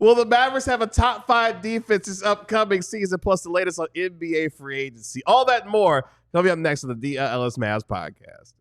Will the Mavericks have a top 5 defense this upcoming season, plus the latest on NBA free agency? All that and more coming up next on the DLLS Mavs podcast.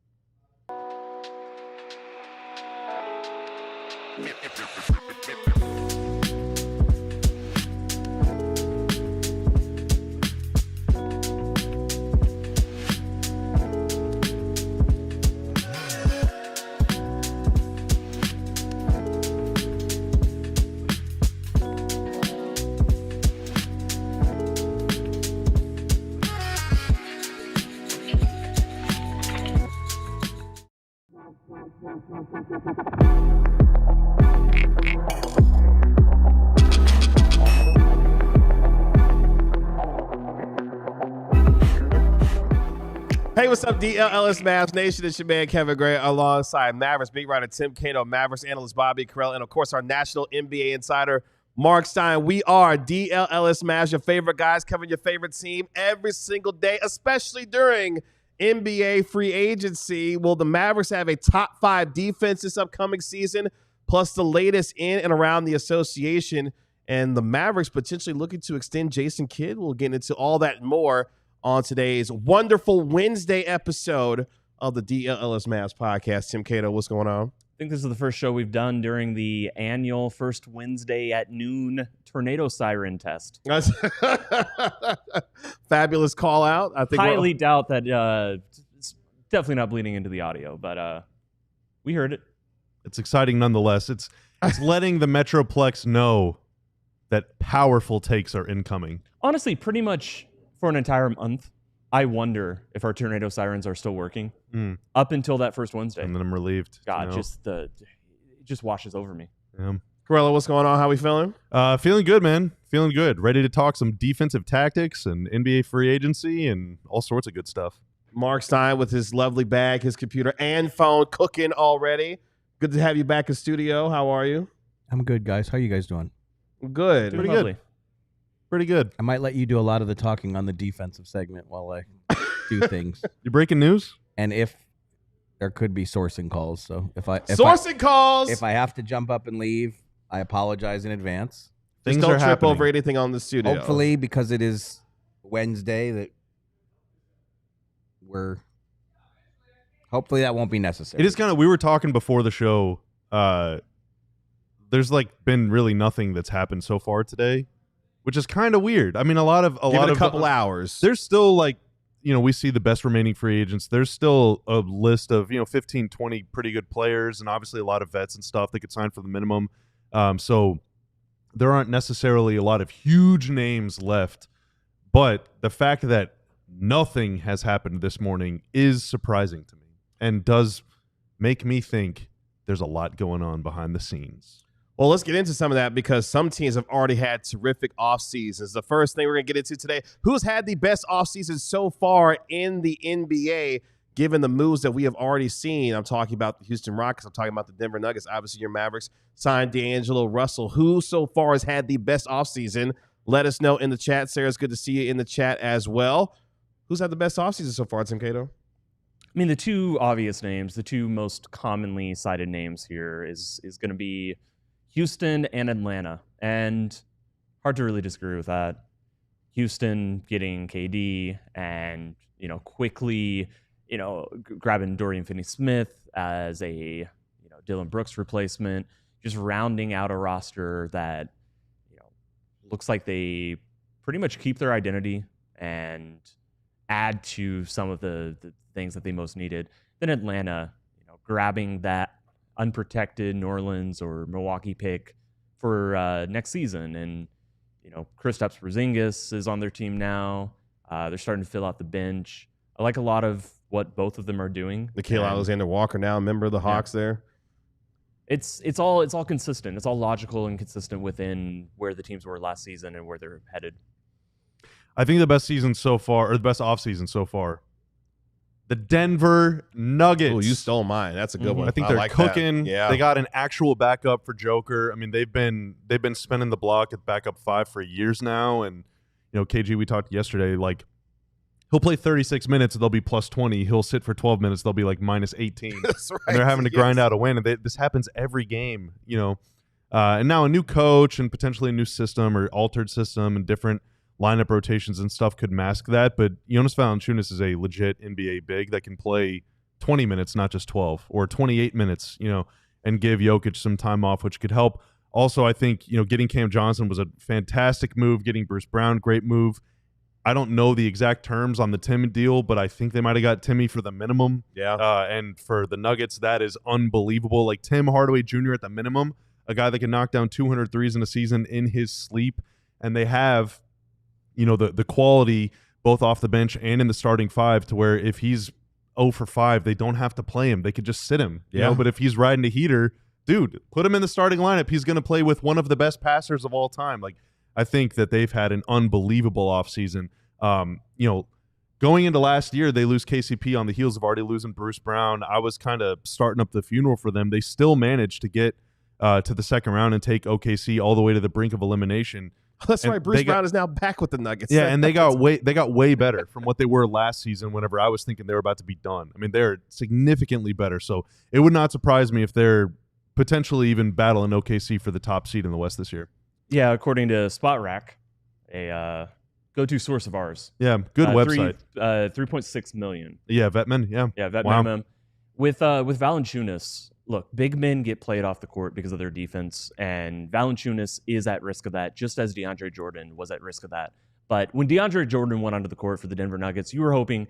Hey, what's up, DLLS Mavs Nation? It's your man, Kevin Gray, alongside Mavericks beat writer Tim Cato, Mavericks analyst Bobby Carell, and, of course, our national NBA insider, Mark Stein. We are DLLS Mavs, your favorite guys covering your favorite team every single day, especially during NBA free agency. Will the Mavericks have a top 5 defense this upcoming season, plus the latest in and around the association, and the Mavericks potentially looking to extend Jason Kidd? We'll get into all that and more on today's wonderful Wednesday episode of the DLLS Mavs podcast. Tim Cato, what's going on? I think this is the first show we've done during the annual first Wednesday at noon tornado siren test. Fabulous call out. I think highly doubt that it's definitely not bleeding into the audio, but we heard it. It's exciting nonetheless. It's letting the Metroplex know that powerful takes are incoming. Honestly, pretty much for an entire month, I wonder if our tornado sirens are still working up until that first Wednesday. And then I'm relieved. God, it just washes over me. Yeah. Corella, what's going on? How we feeling? Feeling good, man. Feeling good. Ready to talk some defensive tactics and NBA free agency and all sorts of good stuff. Mark Stein with his lovely bag, his computer, and phone cooking already. Good to have you back in studio. How are you? I'm good, guys. How you guys doing? Good. Pretty Lovely. good. Pretty good. I might let you do a lot of the talking on the defensive segment while I do things. You breaking news? And if there could be sourcing calls, so if I have to jump up and leave, I apologize in advance. Just Things don't are trip happening. over anything on the studio. Hopefully, because it is Wednesday, hopefully that won't be necessary. It is kind of, we were talking before the show. There's been really nothing that's happened so far today, which is kind of weird. I mean, a couple hours. There's still we see the best remaining free agents. There's still a list of 15, 20 pretty good players, and obviously a lot of vets and stuff that could sign for the minimum. So there aren't necessarily a lot of huge names left, but the fact that nothing has happened this morning is surprising to me and does make me think there's a lot going on behind the scenes. Well, let's get into some of that because some teams have already had terrific off seasons. The first thing we're going to get into today, who's had the best off season so far in the NBA, given the moves that we have already seen. I'm talking about the Houston Rockets. I'm talking about the Denver Nuggets. Obviously, your Mavericks signed D'Angelo Russell. Who so far has had the best off season? Let us know in the chat. Sarah, it's good to see you in the chat as well. Who's had the best off season so far, Tim Cato? I mean, the two obvious names, the two most commonly cited names here is going to be Houston and Atlanta, and hard to really disagree with that. Houston getting KD and, quickly, grabbing Dorian Finney-Smith as a, Dylan Brooks replacement, just rounding out a roster that, looks like they pretty much keep their identity and add to some of the things that they most needed. Then Atlanta, grabbing that unprotected New Orleans or Milwaukee pick for next season. And, Kristaps Porzingis is on their team now. They're starting to fill out the bench. I like a lot of what both of them are doing. Nickeil Alexander-Walker now, a member of the Hawks there. It's all consistent. It's all logical and consistent within where the teams were last season and where they're headed. I think the best season so far, or the best offseason so far, the Denver Nuggets. Oh, you stole mine. That's a good one. I think they're like cooking. That. Yeah. They got an actual backup for Joker. I mean, they've been spinning the block at backup 5 for years now. And KG, we talked yesterday. He'll play 36 minutes and they'll be plus 20. He'll sit for 12 minutes. They'll be minus 18. That's right. And they're having to grind out a win. And this happens every game. And now a new coach and potentially a new system or altered system and different lineup rotations and stuff could mask that. But Jonas Valanciunas is a legit NBA big that can play 20 minutes, not just 12, or 28 minutes, and give Jokic some time off, which could help. Also, I think, getting Cam Johnson was a fantastic move. Getting Bruce Brown, great move. I don't know the exact terms on the Tim deal, but I think they might have got Timmy for the minimum. Yeah. And for the Nuggets, that is unbelievable. Like Tim Hardaway Jr. at the minimum, a guy that can knock down 200 threes in a season in his sleep. And they have, the quality both off the bench and in the starting five to where if he's 0 for 5, they don't have to play him. They could just sit him. But if he's riding a heater, dude, put him in the starting lineup. He's going to play with one of the best passers of all time. Like, I think that they've had an unbelievable offseason. Going into last year, they lose KCP on the heels of already losing Bruce Brown. I was kind of starting up the funeral for them. They still managed to get to the second round and take OKC all the way to the brink of elimination. That's right. Bruce Brown is now back with the Nuggets. Yeah, and they got way better from what they were last season whenever I was thinking they were about to be done. I mean, they're significantly better. So it would not surprise me if they're potentially even battling OKC for the top seed in the West this year. Yeah, according to Spot Rack, a go-to source of ours. Yeah, good website. 3.6 million. Yeah, Vetman. Yeah, vet minimum. With Valanciunas, look, big men get played off the court because of their defense, and Valanciunas is at risk of that, just as DeAndre Jordan was at risk of that. But when DeAndre Jordan went onto the court for the Denver Nuggets, you were hoping,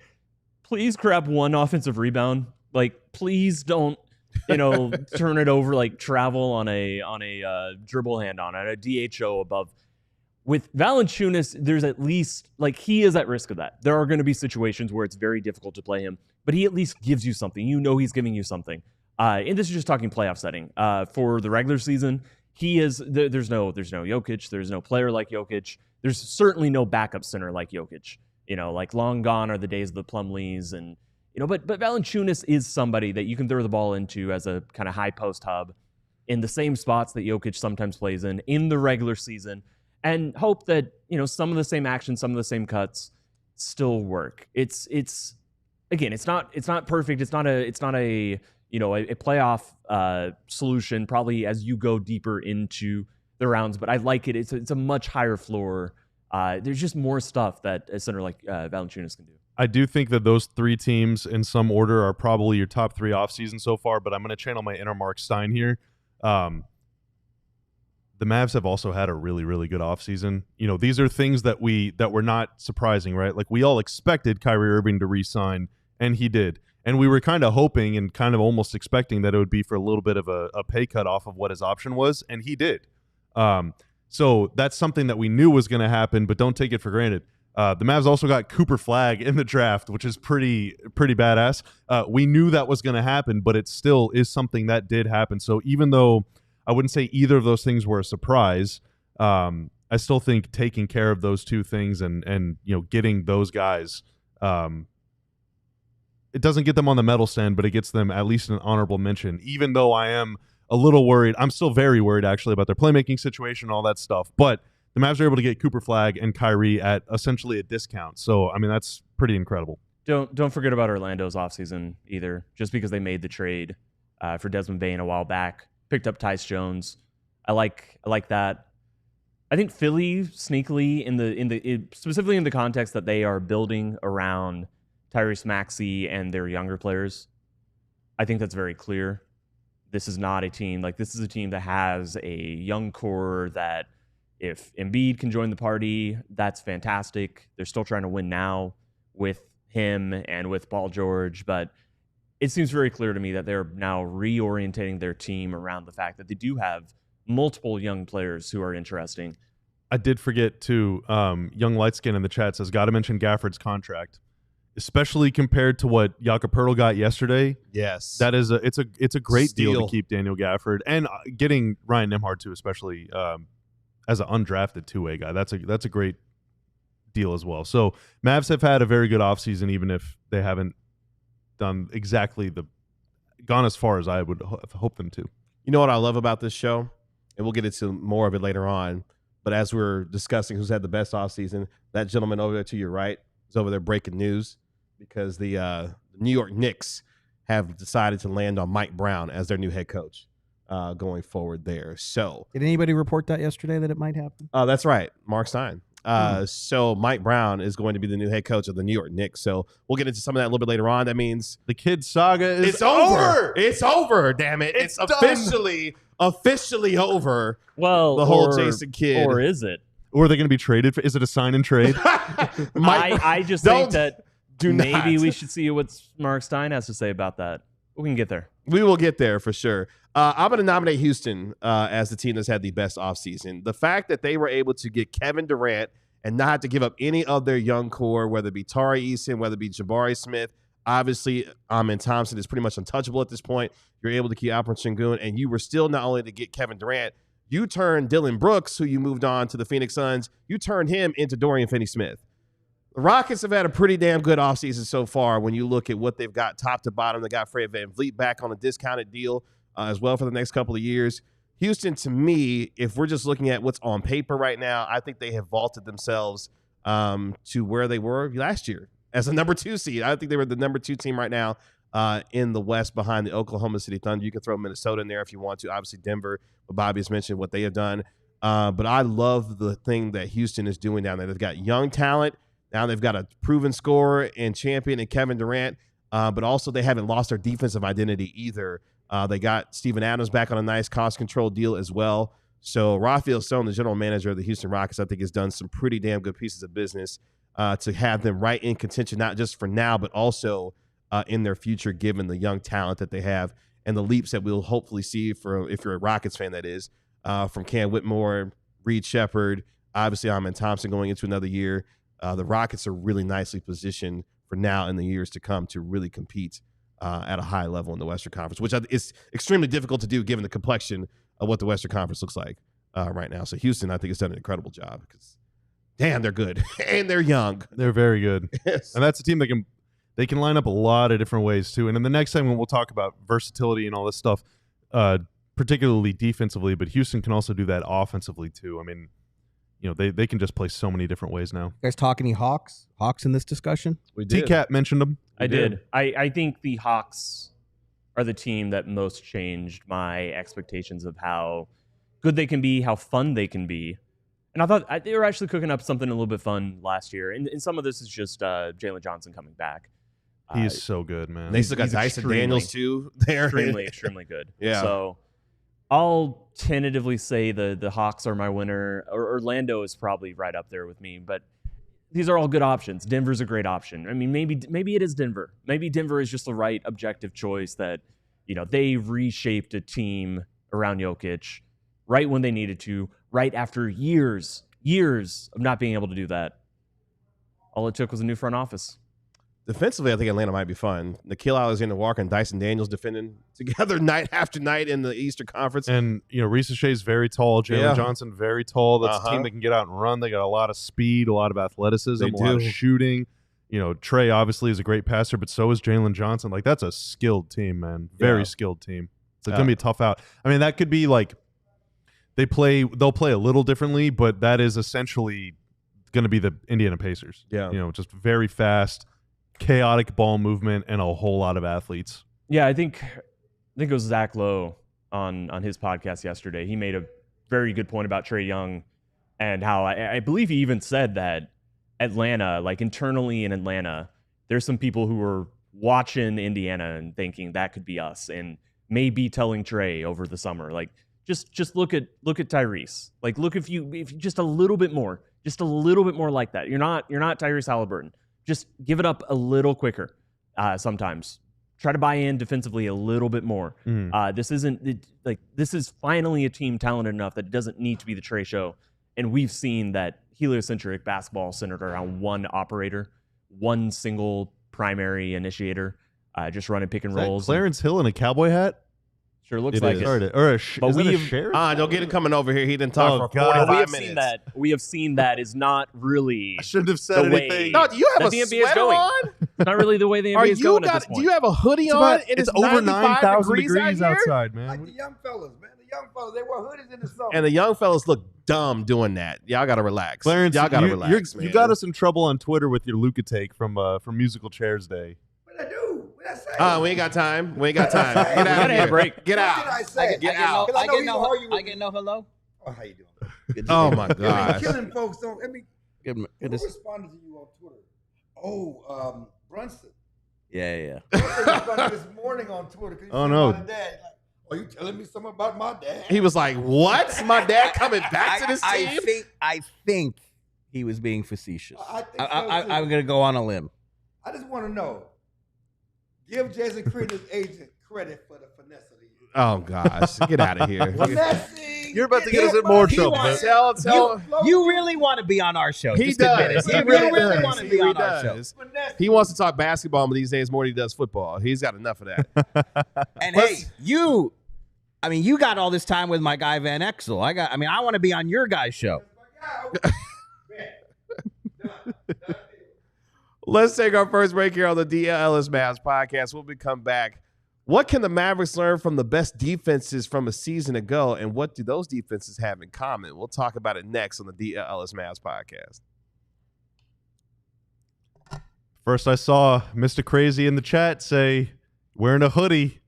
please grab one offensive rebound. Like, please don't, turn it over like travel on a dribble hand on it, a DHO above. With Valanciunas, there's at least, he is at risk of that. There are going to be situations where it's very difficult to play him, but he at least gives you something. He's giving you something. And this is just talking playoff setting. For the regular season, he is. There's no Jokic. There's no player like Jokic. There's certainly no backup center like Jokic. Long gone are the days of the Plumlees, and But Valanciunas is somebody that you can throw the ball into as a kind of high post hub in the same spots that Jokic sometimes plays in the regular season, and hope that some of the same action, some of the same cuts still work. It's not perfect. It's not a playoff solution probably as you go deeper into the rounds, but I like it. It's a much higher floor. There's just more stuff that a center like Valanciunas can do. I do think that those three teams in some order are probably your top three offseason so far, but I'm going to channel my inner Mark Stein here. The Mavs have also had a really, really good offseason. These are things that were not surprising, right? Like, we all expected Kyrie Irving to re-sign, and he did. And we were kind of hoping and kind of almost expecting that it would be for a little bit of a pay cut off of what his option was, and he did. So that's something that we knew was going to happen, but don't take it for granted. The Mavs also got Cooper Flagg in the draft, which is pretty badass. We knew that was going to happen, but it still is something that did happen. So even though I wouldn't say either of those things were a surprise, I still think taking care of those two things and getting those guys, it doesn't get them on the medal stand, but it gets them at least an honorable mention. Even though I am a little worried, I'm still very worried actually about their playmaking situation and all that stuff. But the Mavs are able to get Cooper Flagg and Kyrie at essentially a discount. So I mean, that's pretty incredible. Don't forget about Orlando's offseason either. Just because they made the trade for Desmond Bane a while back, picked up Tyce Jones. I like that. I think Philly sneakily specifically in the context that they are building around Tyrese Maxey and their younger players. I think that's very clear. This is not a team this is a team that has a young core that if Embiid can join the party, that's fantastic. They're still trying to win now with him and with Paul George, but it seems very clear to me that they're now reorientating their team around the fact that they do have multiple young players who are interesting. I did forget to young Lightskin in the chat says, got to mention Gafford's contract, especially compared to what Jakob Poeltl got yesterday. Yes, that is it's a great deal to keep Daniel Gafford and getting Ryan Nembhard too, especially as an undrafted two-way guy. That's a great deal as well. So Mavs have had a very good offseason, even if they haven't done gone as far as I would hope them to. You know what I love about this show, and we'll get into more of it later on. But as we're discussing who's had the best offseason, that gentleman over there to your right is over there breaking news because the New York Knicks have decided to land on Mike Brown as their new head coach. going forward there. So did anybody report that yesterday that it might happen? That's right, Mark Stein. So Mike Brown is going to be the new head coach of the New York Knicks. So we'll get into some of that a little bit later on. That means the kid saga is over. It's over. Damn it! It's officially over. Well, the whole Jason Kidd, or is it? Or are they going to be traded? Is it a sign and trade? I just think that maybe we should see what Mark Stein has to say about that. We can get there. We will get there for sure. I'm going to nominate Houston as the team that's had the best offseason. The fact that they were able to get Kevin Durant and not have to give up any of their young core, whether it be Tari Eason, whether it be Jabari Smith. Obviously, and Thompson is pretty much untouchable at this point. You're able to keep Alperen Sengun, and you were still not only to get Kevin Durant, you turned Dylan Brooks, who you moved on to the Phoenix Suns, you turned him into Dorian Finney-Smith. The Rockets have had a pretty damn good offseason so far when you look at what they've got top to bottom. They got Fred VanVleet back on a discounted deal as well for the next couple of years. Houston, to me, if we're just looking at what's on paper right now, I think they have vaulted themselves to where they were last year as a number 2 seed. I think they were the number 2 team right now in the West behind the Oklahoma City Thunder. You can throw Minnesota in there if you want to. Obviously, Denver, what Bobby has mentioned, what they have done. But I love the thing that Houston is doing down there. They've got young talent. Now they've got a proven scorer and champion in Kevin Durant, but also they haven't lost their defensive identity either. They got Steven Adams back on a nice cost control deal as well. So Rafael Stone, the general manager of the Houston Rockets, I think has done some pretty damn good pieces of business to have them right in contention, not just for now, but also in their future, given the young talent that they have and the leaps that we'll hopefully see for, if you're a Rockets fan, that is, from Cam Whitmore, Reed Shepherd, obviously Amen Thompson going into another year. The Rockets are really nicely positioned for now and the years to come to really compete at a high level in the Western Conference, which is extremely difficult to do given the complexion of what the Western Conference looks like right now. So Houston, I think, has done an incredible job because, damn, they're good and they're young. They're very good. Yes. And that's a team that they can line up a lot of different ways too. And in the next segment, we'll talk about versatility and all this stuff, particularly defensively. But Houston can also do that offensively too. I mean, you know, they can just play so many different ways now. You guys talk any Hawks in this discussion? We did. T-Cat mentioned them. I did. I think the Hawks are the team that most changed my expectations of how good they can be, how fun they can be. And I thought they were actually cooking up something a little bit fun last year. And some of this is just Jalen Johnson coming back. He is so good, man. They still got Dyson Daniels too there. Extremely good. Yeah. So I'll tentatively say the Hawks are my winner. Orlando is probably right up there with me, but these are all good options. Denver's a great option. I mean, maybe it is Denver. Maybe Denver is just the right objective choice that, you know, they reshaped a team around Jokic right when they needed to, right after years of not being able to do that. All it took was a new front office. Defensively, I think Atlanta might be fun. Nickeil Alexander-Walker and Dyson Daniels defending together night after night in the Eastern Conference. And, you know, Reese Shea's very tall. Jalen Johnson, very tall. That's a team that can get out and run. They got a lot of speed, a lot of athleticism, a lot of shooting. You know, Trey obviously is a great passer, but so is Jalen Johnson. Like, that's a skilled team, man. Very skilled team. So it's going to be a tough out. I mean, that could be like they'll play a little differently, but that is essentially going to be the Indiana Pacers. Yeah. You know, just very fast, chaotic ball movement, and a whole lot of athletes. Yeah, I think it was Zach Lowe on his podcast yesterday. He made a very good point about Trae Young and how I believe he even said that Atlanta, like internally in Atlanta, there's some people who are watching Indiana and thinking that could be us, and maybe telling Trae over the summer, like just look at Tyrese, like look if you just a little bit more like that. You're not Tyrese Halliburton. Just give it up a little quicker. Sometimes try to buy in defensively a little bit more. This is finally a team talented enough that it doesn't need to be the Trae show. And we've seen that heliocentric basketball centered around one operator, one single primary initiator, just running pick and rolls. Clarence Hill in a cowboy hat? Sure looks like it. But we have don't get him coming over here. He didn't talk for 45 minutes. We have seen that is not really. I shouldn't have said anything. No, do you have a sweater on? Not really the way the NBA is going at this point. Do you have a hoodie on? It's over 9,000 degrees outside, man. Like the young fellas, man. The young fellas, they wear hoodies in the summer. And the young fellas look dumb doing that. Y'all got to relax. Clarence, y'all got to relax, man. You got us in trouble on Twitter with your Luka take from Musical Chairs Day. What I do? I say? We ain't got time. We ain't got time. Get out of here. Break. Get What did out. I say? Get out. I get no hello. Oh, how you doing? Oh my I've been gosh. killing folks. Who Good. responded to you on Twitter? Oh, Brunson. Yeah. Brunson responded this morning on Twitter. Oh, no. Dad. Like, are you telling me something about my dad? He was like, "What? My dad coming back to this team?" I think he was being facetious. I think so, too. I'm gonna go on a limb. I just want to know. Give Jason Creed's agent credit for the finesse of the year. Oh gosh, get out of here. Finessing. You're about to get us in more trouble. Tell. You really want to be on our show? He Just admit does. it. He You really really does. want to He be really on our show. does. Finessing. He wants to talk basketball these days more than he does football. He's got enough of that. And hey, you got all this time with my guy Van Exel. I want to be on your guy's show. Let's take our first break here on the DLLS Mavs podcast. We'll come back. What can the Mavericks learn from the best defenses from a season ago, and what do those defenses have in common? We'll talk about it next on the DLLS Mavs podcast. First, I saw Mr. Crazy in the chat say, wearing a hoodie.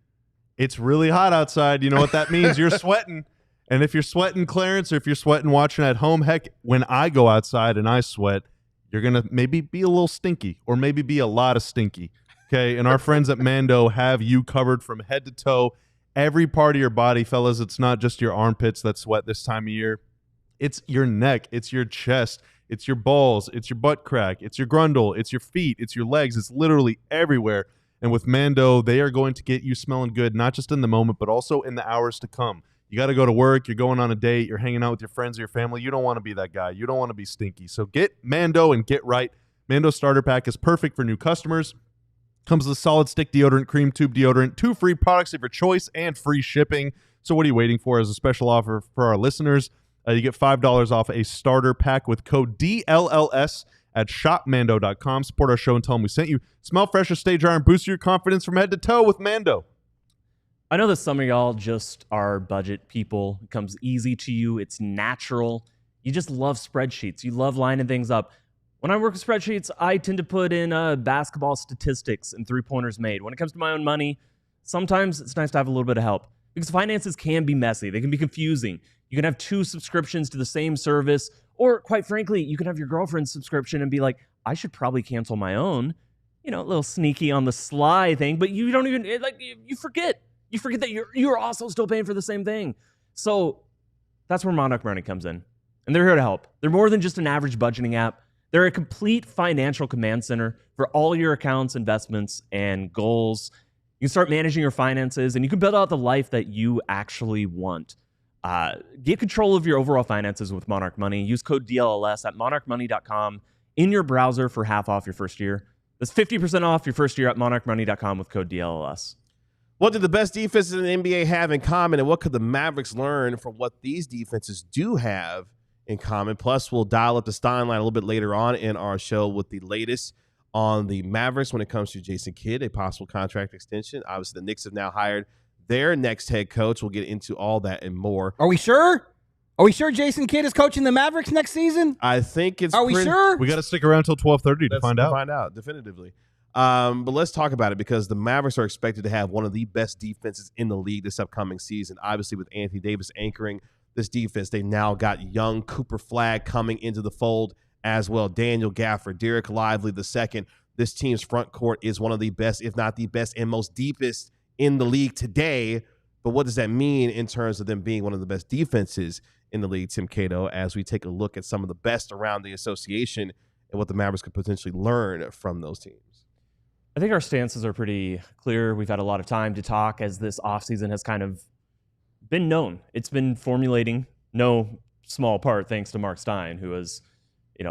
It's really hot outside. You know what that means? You're sweating. And if you're sweating, Clarence, or if you're sweating watching at home, heck, when I go outside and I sweat, you're going to maybe be a little stinky or maybe be a lot of stinky. Okay, and our friends at Mando have you covered from head to toe. Every part of your body, fellas. It's not just your armpits that sweat this time of year. It's your neck. It's your chest. It's your balls. It's your butt crack. It's your grundle. It's your feet. It's your legs. It's literally everywhere. And with Mando, they are going to get you smelling good, not just in the moment, but also in the hours to come. You got to go to work. You're going on a date. You're hanging out with your friends or your family. You don't want to be that guy. You don't want to be stinky. So get Mando and get right. Mando Starter Pack is perfect for new customers. Comes with a solid stick deodorant, cream tube deodorant, 2 free products of your choice, and free shipping. So what are you waiting for? As a special offer for our listeners, you get $5 off a starter pack with code DLLS at shopmando.com. Support our show and tell them we sent you. Smell fresher, stay dry, and boost your confidence from head to toe with Mando. I know that some of y'all just are budget people. It comes easy to you. It's natural. You just love spreadsheets. You love lining things up. When I work with spreadsheets, I tend to put in basketball statistics and three-pointers made. When it comes to my own money, sometimes it's nice to have a little bit of help because finances can be messy. They can be confusing. You can have 2 subscriptions to the same service, or quite frankly, you can have your girlfriend's subscription and be like, I should probably cancel my own. You know, a little sneaky on the sly thing, but you don't even, you forget. You forget that you're also still paying for the same thing. So that's where Monarch Money comes in. And they're here to help. They're more than just an average budgeting app. They're a complete financial command center for all your accounts, investments, and goals. You can start managing your finances, and you can build out the life that you actually want. Get control of your overall finances with Monarch Money. Use code DLLS at monarchmoney.com in your browser for half off your first year. That's 50% off your first year at monarchmoney.com with code DLLS. What do the best defenses in the NBA have in common, and what could the Mavericks learn from what these defenses do have in common? Plus, we'll dial up the Stein line a little bit later on in our show with the latest on the Mavericks when it comes to Jason Kidd, a possible contract extension. Obviously, the Knicks have now hired their next head coach. We'll get into all that and more. Are we sure? Are we sure Jason Kidd is coaching the Mavericks next season? I think it's. Are we sure? We got to stick around till 12:30 to find out. Find out definitively. But let's talk about it because the Mavericks are expected to have one of the best defenses in the league this upcoming season. Obviously, with Anthony Davis anchoring this defense, they now got young Cooper Flagg coming into the fold as well. Daniel Gafford, Derek Lively II. This team's front court is one of the best, if not the best, and most deepest in the league today. But what does that mean in terms of them being one of the best defenses in the league, Tim Cato, as we take a look at some of the best around the association and what the Mavericks could potentially learn from those teams? I think our stances are pretty clear. We've had a lot of time to talk as this offseason has kind of been known. It's been formulating, no small part thanks to Mark Stein, who has,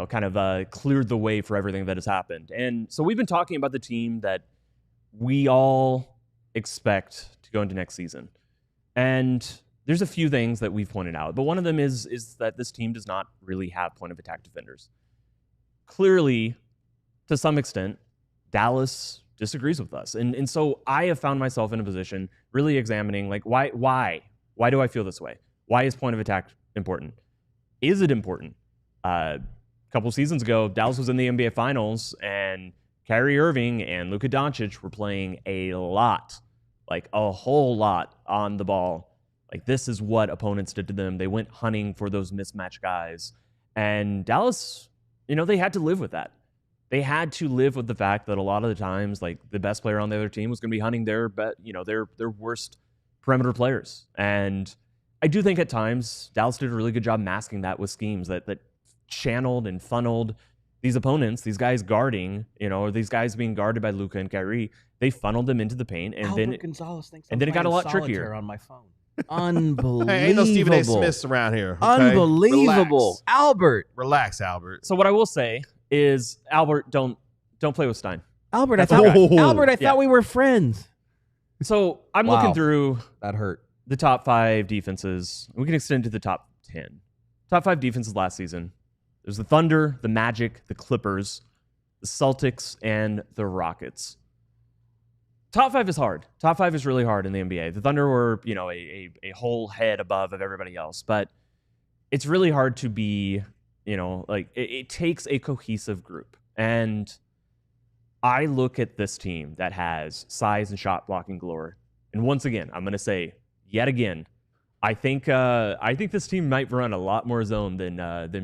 kind of cleared the way for everything that has happened. And so we've been talking about the team that we all expect to go into next season. And there's a few things that we've pointed out, but one of them is that this team does not really have point of attack defenders. Clearly, to some extent, Dallas disagrees with us. And so I have found myself in a position really examining, why do I feel this way? Why is point of attack important? Is it important? A couple seasons ago, Dallas was in the NBA Finals, and Kyrie Irving and Luka Doncic were playing a lot, like a whole lot on the ball. Like, this is what opponents did to them. They went hunting for those mismatched guys. And Dallas, they had to live with that. They had to live with the fact that a lot of the times, like, the best player on the other team was going to be hunting their worst perimeter players. And I do think at times Dallas did a really good job masking that with schemes that channeled and funneled these opponents, these guys guarding, or these guys being guarded by Luka and Kyrie. They funneled them into the paint, and then Gonzalez thinks and then it got a lot trickier on my phone. Unbelievable. Hey, ain't no Stephen A. Smiths around here. Okay? Unbelievable. Relax, Albert. So what I will say is, Albert, don't play with Stein. Albert, I thought we were friends. So I'm looking through that hurt the top 5 defenses. We can extend to the top 10. Top 5 defenses last season. There's the Thunder, the Magic, the Clippers, the Celtics, and the Rockets. Top 5 is hard. Top 5 is really hard in the NBA. The Thunder were, a whole head above of everybody else, but it's really hard to be, it takes a cohesive group. And I look at this team that has size and shot blocking galore. And once again, I'm going to say, yet again, I think this team might run a lot more zone than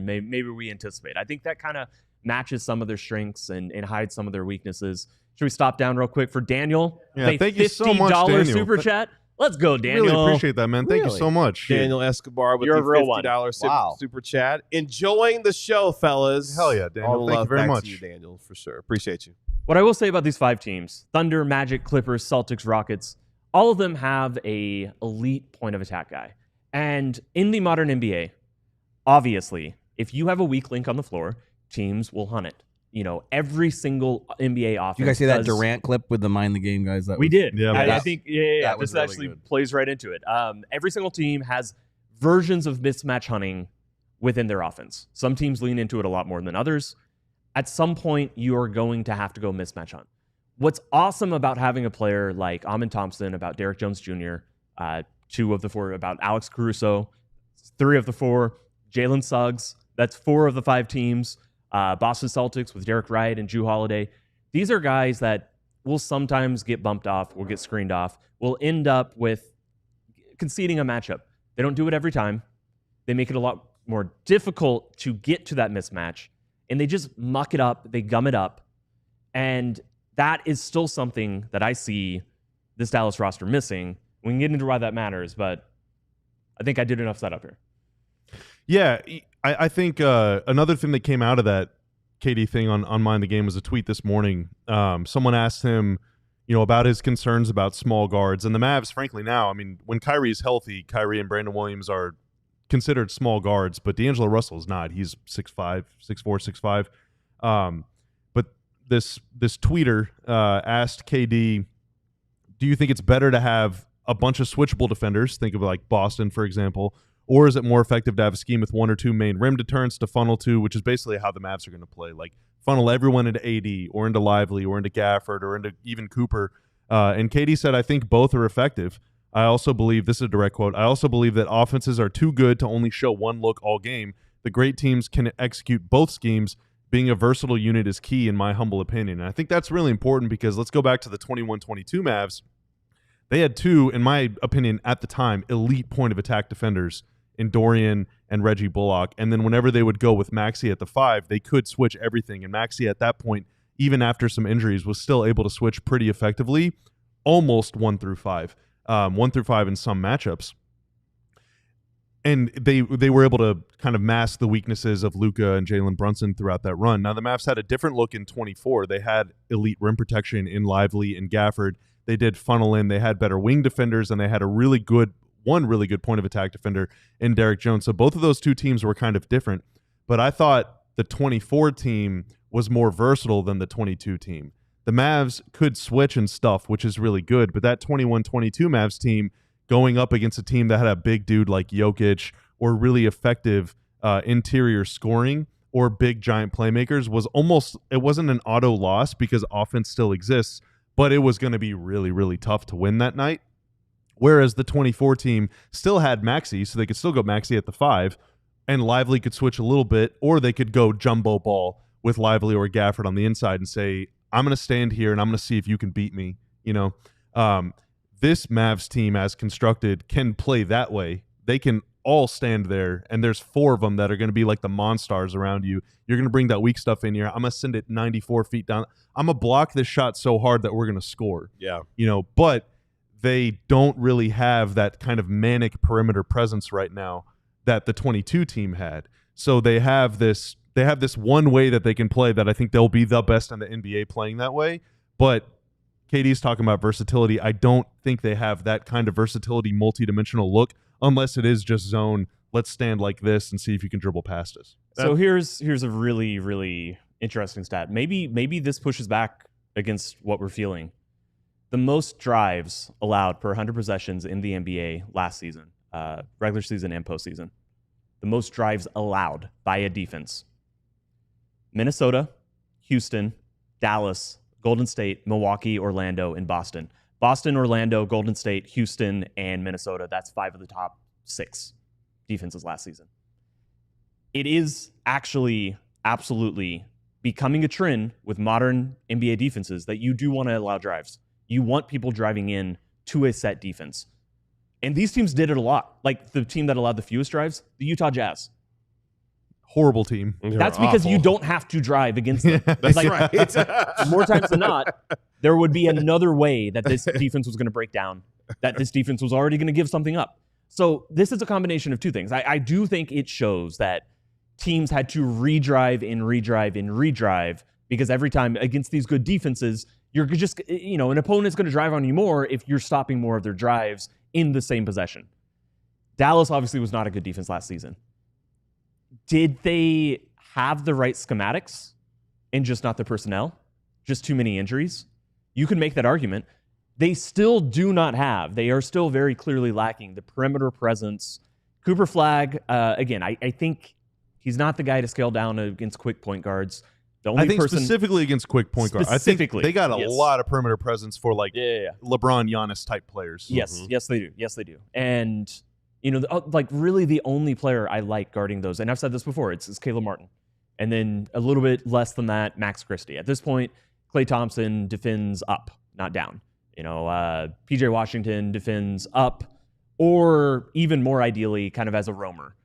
maybe we anticipate. I think that kind of matches some of their strengths and hides some of their weaknesses. Should we stop down real quick for Daniel? Yeah, thank you so much, Daniel. Super chat. Let's go, Daniel. Really appreciate that, man. Thank you so much. Daniel Escobar with the $50 super chat. Enjoying the show, fellas. Hell yeah, Daniel. Thank you very much. To you, Daniel, for sure. Appreciate you. What I will say about these 5 teams, Thunder, Magic, Clippers, Celtics, Rockets, all of them have a elite point of attack guy. And in the modern NBA, obviously, if you have a weak link on the floor, teams will hunt it. Every single NBA offense. You guys see that Durant clip with the mind the game guys? We did. Yeah, I think this really actually plays right into it. Every single team has versions of mismatch hunting within their offense. Some teams lean into it a lot more than others. At some point, you are going to have to go mismatch hunt. What's awesome about having a player like Amin Thompson, about Derrick Jones Jr., 2 of the 4, about Alex Caruso, 3 of the 4, Jalen Suggs, that's 4 of the 5 teams, Boston Celtics with Derek Wright and Jrue Holiday. These are guys that will sometimes get bumped off, will get screened off, will end up with conceding a matchup. They don't do it every time. They make it a lot more difficult to get to that mismatch, and they just muck it up, they gum it up, and that is still something that I see this Dallas roster missing. We can get into why that matters, but I think I did enough setup here. Yeah, I think another thing that came out of that KD thing on Mind the Game was a tweet this morning. Someone asked him, about his concerns about small guards. And the Mavs, frankly, now, when Kyrie's healthy, Kyrie and Brandon Williams are considered small guards, but D'Angelo Russell is not. He's 6'5", 6'4", 6'5". But this tweeter asked KD, do you think it's better to have a bunch of switchable defenders, think of like Boston, for example, or is it more effective to have a scheme with 1 or 2 main rim deterrents to funnel to, which is basically how the Mavs are going to play, like funnel everyone into AD or into Lively or into Gafford or into even Cooper. And KD said, I think both are effective. I also believe, this is a direct quote, I also believe that offenses are too good to only show one look all game. The great teams can execute both schemes. Being a versatile unit is key in my humble opinion. And I think that's really important because let's go back to the 21-22 Mavs. They had 2, in my opinion, at the time, elite point of attack defenders in Dorian and Reggie Bullock. And then whenever they would go with Maxey at the 5, they could switch everything. And Maxey at that point, even after some injuries, was still able to switch pretty effectively, almost 1 through 5. 1 through 5 in some matchups. And they were able to kind of mask the weaknesses of Luka and Jalen Brunson throughout that run. Now, the Mavs had a different look in 24. They had elite rim protection in Lively and Gafford. They did funnel in. They had better wing defenders, and they had one really good point of attack defender in Derrick Jones. So both of those 2 teams were kind of different. But I thought the 24 team was more versatile than the 22 team. The Mavs could switch and stuff, which is really good. But that 21-22 Mavs team going up against a team that had a big dude like Jokic or really effective interior scoring or big giant playmakers it wasn't an auto loss because offense still exists, but it was going to be really, really tough to win that night. Whereas the 24 team still had Maxey, so they could still go Maxey at the 5, and Lively could switch a little bit, or they could go jumbo ball with Lively or Gafford on the inside and say, I'm going to stand here and I'm going to see if you can beat me. This Mavs team as constructed can play that way. They can all stand there, and there's 4 of them that are going to be like the monsters around you. You're going to bring that weak stuff in here. I'm going to send it 94 feet down. I'm going to block this shot so hard that we're going to score. Yeah. But they don't really have that kind of manic perimeter presence right now that the 22 team had. So they have this one way that they can play that I think they'll be the best in the NBA playing that way. But KD's talking about versatility. I don't think they have that kind of versatility, multi-dimensional look, unless it is just zone. Let's stand like this and see if you can dribble past us. So here's a really, really interesting stat. Maybe this pushes back against what we're feeling. The most drives allowed per 100 possessions in the NBA last season, regular season and postseason. The most drives allowed by a defense. Minnesota, Houston, Dallas, Golden State, Milwaukee, Orlando, and Boston. Boston, Orlando, Golden State, Houston, and Minnesota. That's 5 of the top 6 defenses last season. It is actually absolutely becoming a trend with modern NBA defenses that you do want to allow drives. You want people driving in to a set defense. And these teams did it a lot. Like the team that allowed the fewest drives, the Utah Jazz. Horrible team. That's because you don't have to drive against them. That's right. More times than not, there would be another way that this defense was going to break down, that this defense was already going to give something up. So this is a combination of 2 things. I do think it shows that teams had to redrive because every time against these good defenses, you're just, an opponent's going to drive on you more if you're stopping more of their drives in the same possession. Dallas obviously was not a good defense last season. Did they have the right schematics and just not the personnel? Just too many injuries? You can make that argument. They still do not have. They are still very clearly lacking the perimeter presence. Cooper Flagg, again, I think he's not the guy to scale down against quick point guards. The only specifically against quick point guards. I think they got a lot of perimeter presence for LeBron, Giannis type players. Yes, yes they do. Yes they do. And really the only player I like guarding those, and I've said this before, it's Caleb Martin. And then a little bit less than that, Max Christie. At this point, Klay Thompson defends up, not down. PJ Washington defends up, or even more ideally, kind of as a roamer.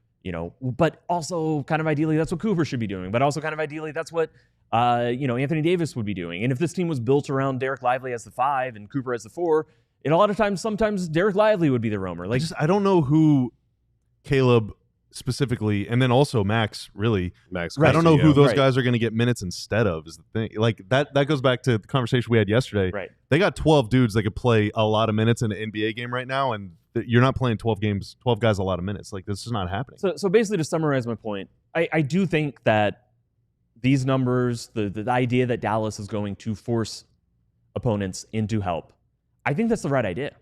But also kind of ideally, that's what Cooper should be doing. But also kind of ideally, that's what Anthony Davis would be doing. And if this team was built around Derek Lively as the 5 and Cooper as the 4, a lot of times, sometimes Derek Lively would be the roamer. I don't know who Caleb specifically, and then also Max, really. Max, I don't know who those guys are going to get minutes instead of is the thing. Like that goes back to the conversation we had yesterday. Right. They got 12 dudes that could play a lot of minutes in an NBA game right now, and you're not playing 12 guys a lot of minutes. Like, this is not happening. So basically, to summarize my point, I do think that these numbers, the idea that Dallas is going to force opponents into help, I think that's the right idea.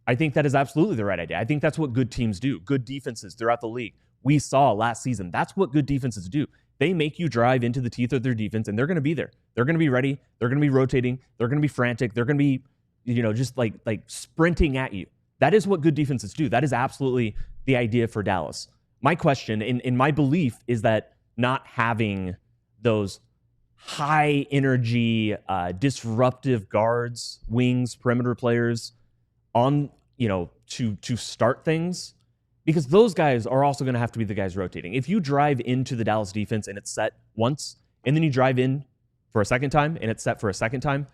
I think that is absolutely the right idea. I think that's what good teams do. Good defenses throughout the league. We saw last season, that's what good defenses do. They make you drive into the teeth of their defense, and they're going to be there. They're going to be ready. They're going to be rotating. They're going to be frantic. They're going to be, just like sprinting at you. That is what good defenses do. That is absolutely the idea for Dallas. My question, in my belief, is that not having those high energy, disruptive guards, wings, perimeter players on, to start things, because those guys are also going to have to be the guys rotating. If you drive into the Dallas defense and it's set once, and then you drive in for a second time and it's set for a second time,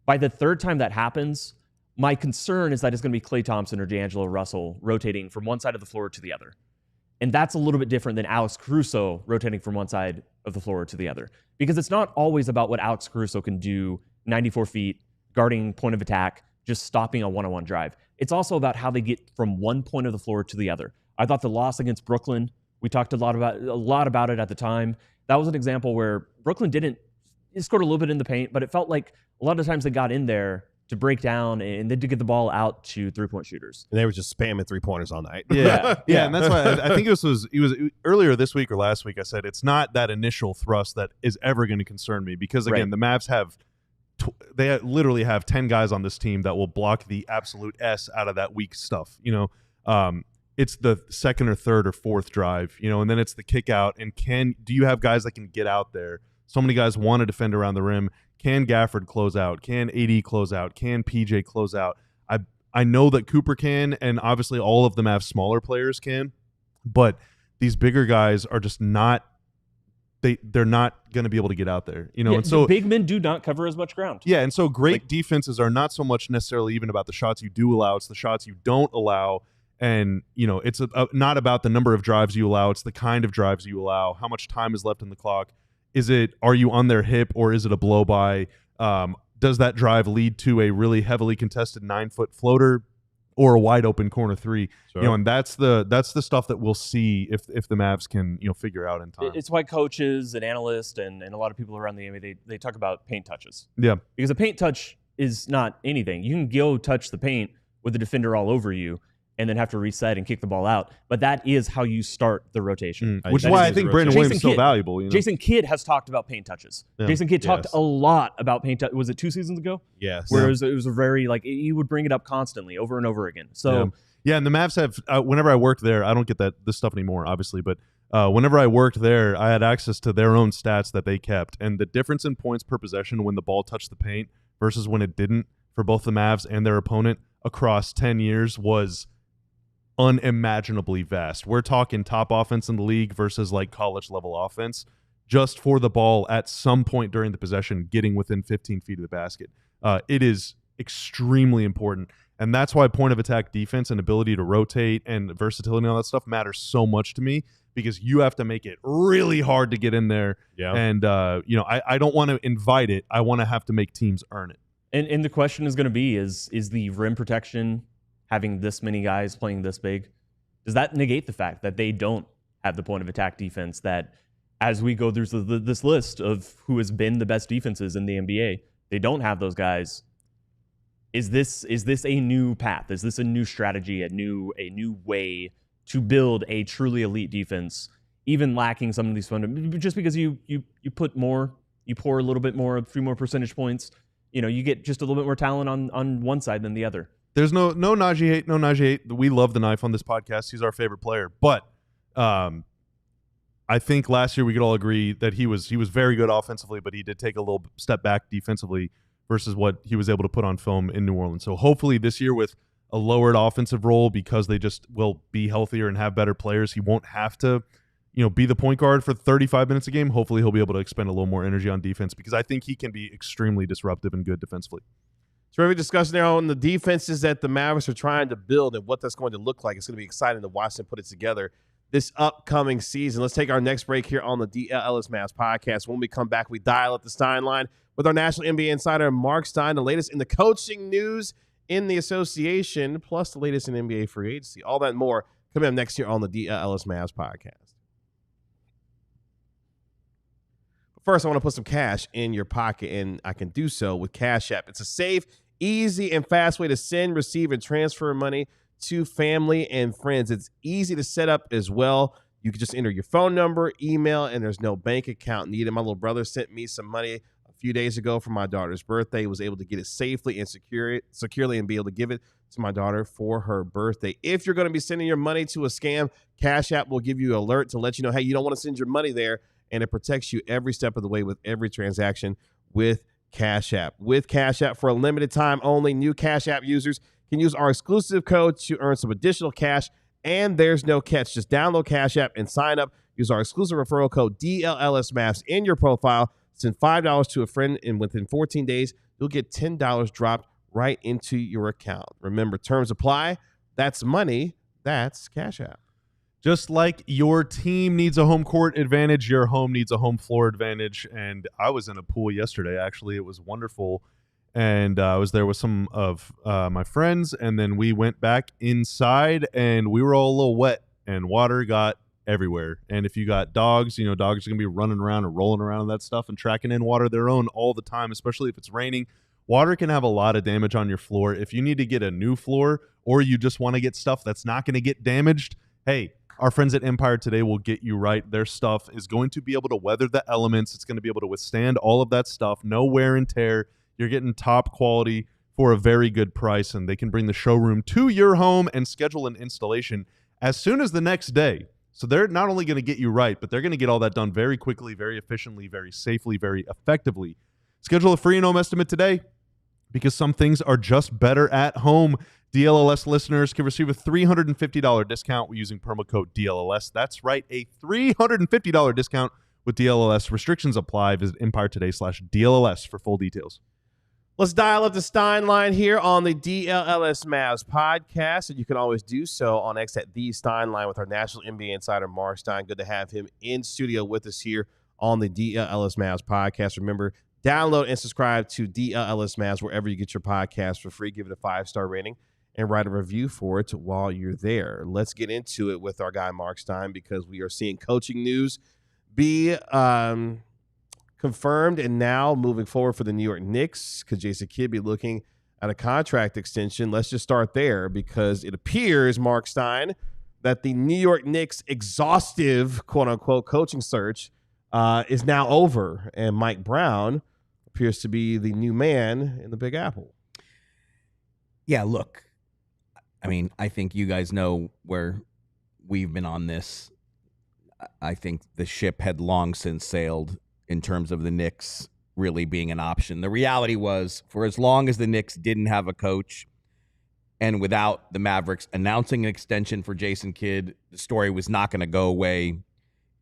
by the third time that happens, my concern is that it's going to be Klay Thompson or D'Angelo Russell rotating from one side of the floor to the other. And that's a little bit different than Alex Caruso rotating from one side of the floor to the other. Because it's not always about what Alex Caruso can do 94 feet, guarding point of attack, just stopping a one-on-one drive. It's also about how they get from one point of the floor to the other. I thought the loss against Brooklyn, we talked a lot about it at the time. That was an example where Brooklyn scored a little bit in the paint, but it felt like a lot of times they got in there to break down and then to get the ball out to three-point shooters. And they were just spamming three-pointers all night. Yeah, and that's why I think it was earlier this week or last week I said it's not that initial thrust that is ever going to concern me, because, again, the Mavs they literally have 10 guys on this team that will block the absolute S out of that weak stuff. It's the second or third or fourth drive, and then it's the kick out. And do you have guys that can get out there? So many guys want to defend around the rim. Can Gafford close out? Can AD close out? Can PJ close out? I know that Cooper can, and obviously all of them have smaller players can, but these bigger guys are just not. They're not going to be able to get out there, you know. Yeah, and so big men do not cover as much ground. Yeah, and so great defenses are not so much necessarily even about the shots you do allow; it's the shots you don't allow. And you know, it's not about the number of drives you allow; it's the kind of drives you allow. How much time is left in the clock? Are you on their hip, or is it a blow by? Does that drive lead to a really heavily contested 9-foot floater or a wide open corner three? Sure. You know, and that's the stuff that we'll see if the Mavs can, you know, figure out in time. It's why coaches and analysts and a lot of people around the NBA, they talk about paint touches. Yeah. Because a paint touch is not anything. You can go touch the paint with the defender all over you and then have to reset and kick the ball out. But that is how you start the rotation. Which is why I think Brandon Williams is so valuable. You know? Jason Kidd has talked about paint touches. Yeah. Jason Kidd talked a lot about paint touches. Was it 2 seasons ago? Yes. Where it was a very, he would bring it up constantly over and over again. So yeah, and the Mavs have, whenever I worked there, I don't get this stuff anymore, obviously, but whenever I worked there, I had access to their own stats that they kept. And the difference in points per possession when the ball touched the paint versus when it didn't for both the Mavs and their opponent across 10 years was unimaginably vast. We're talking top offense in the league versus like college level offense just for the ball at some point during the possession getting within 15 feet of the basket. It is extremely important, and that's why point of attack defense and ability to rotate and versatility and all that stuff matters so much to me, because you have to make it really hard to get in there. Yeah. And you know, I don't want to invite it. I want to have to make teams earn it. And the question is going to be, is the rim protection, having this many guys playing this big, does that negate the fact that they don't have the point of attack defense that, as we go through this list of who has been the best defenses in the NBA, they don't have those guys? Is this a new path? Is this a new strategy, a new way to build a truly elite defense, even lacking some of these fundamentals? Just because you put more, you pour a little bit more, a few more percentage points, you know, you get just a little bit more talent on one side than the other. There's no Najee hate, no Najee hate. We love the Knife on this podcast. He's our favorite player. But I think last year we could all agree that he was very good offensively, but he did take a little step back defensively versus what he was able to put on film in New Orleans. So hopefully this year, with a lowered offensive role, because they just will be healthier and have better players, he won't have to, you know, be the point guard for 35 minutes a game. Hopefully he'll be able to expend a little more energy on defense, because I think he can be extremely disruptive and good defensively. Terrific discussion there on the defenses that the Mavericks are trying to build and what that's going to look like. It's going to be exciting to watch them put it together this upcoming season. Let's take our next break here on the DLLS Mavs podcast. When we come back, we dial up the Stein line with our national NBA insider, Mark Stein, the latest in the coaching news in the association, plus the latest in NBA free agency. All that and more coming up next year on the DLLS Mavs podcast. First, I want to put some cash in your pocket, and I can do so with Cash App. It's a safe, easy, and fast way to send, receive, and transfer money to family and friends. It's easy to set up as well. You can just enter your phone number, email, and there's no bank account needed. My little brother sent me some money a few days ago for my daughter's birthday. He was able to get it safely and securely and be able to give it to my daughter for her birthday. If you're going to be sending your money to a scam, Cash App will give you an alert to let you know, hey, you don't want to send your money there, and it protects you every step of the way with every transaction with Cash App. With Cash App, for a limited time only, new Cash App users can use our exclusive code to earn some additional cash, and there's no catch. Just download Cash App and sign up. Use our exclusive referral code DLLS Mavs in your profile. Send $5 to a friend, and within 14 days, you'll get $10 dropped right into your account. Remember, terms apply. That's money. That's Cash App. Just like your team needs a home court advantage, your home needs a home floor advantage. And I was in a pool yesterday, actually. It was wonderful. And I was there with some of my friends, and then we went back inside, and we were all a little wet, and water got everywhere. And if you got dogs, you know, dogs are going to be running around and rolling around and that stuff and tracking in water their own all the time, especially if it's raining. Water can have a lot of damage on your floor. If you need to get a new floor, or you just want to get stuff that's not going to get damaged, hey, our friends at Empire Today will get you right. Their stuff is going to be able to weather the elements. It's going to be able to withstand all of that stuff. No wear and tear. You're getting top quality for a very good price, and they can bring the showroom to your home and schedule an installation as soon as the next day. So they're not only going to get you right, but they're going to get all that done very quickly, very efficiently, very safely, very effectively. Schedule a free home estimate today because some things are just better at home. DLLS listeners can receive a $350 discount using promo code DLLS. That's right, a $350 discount with DLLS. Restrictions apply. Visit EmpireToday.com/DLLS for full details. Let's dial up the Stein line here on the DLLS Mavs podcast, and you can always do so on X at the Stein line with our national NBA insider, Mark Stein. Good to have him in studio with us here on the DLLS Mavs podcast. Remember, download and subscribe to DLLS Mavs wherever you get your podcast for free. Give it a 5-star rating and write a review for it while you're there. Let's get into it with our guy, Mark Stein, because we are seeing coaching news be confirmed and now moving forward for the New York Knicks. Could Jason Kidd be looking at a contract extension? Let's just start there because it appears, Mark Stein, that the New York Knicks exhaustive, quote-unquote, coaching search is now over, and Mike Brown appears to be the new man in the Big Apple. Yeah, look, I mean, I think you guys know where we've been on this. I think the ship had long since sailed in terms of the Knicks really being an option. The reality was, for as long as the Knicks didn't have a coach and without the Mavericks announcing an extension for Jason Kidd, the story was not going to go away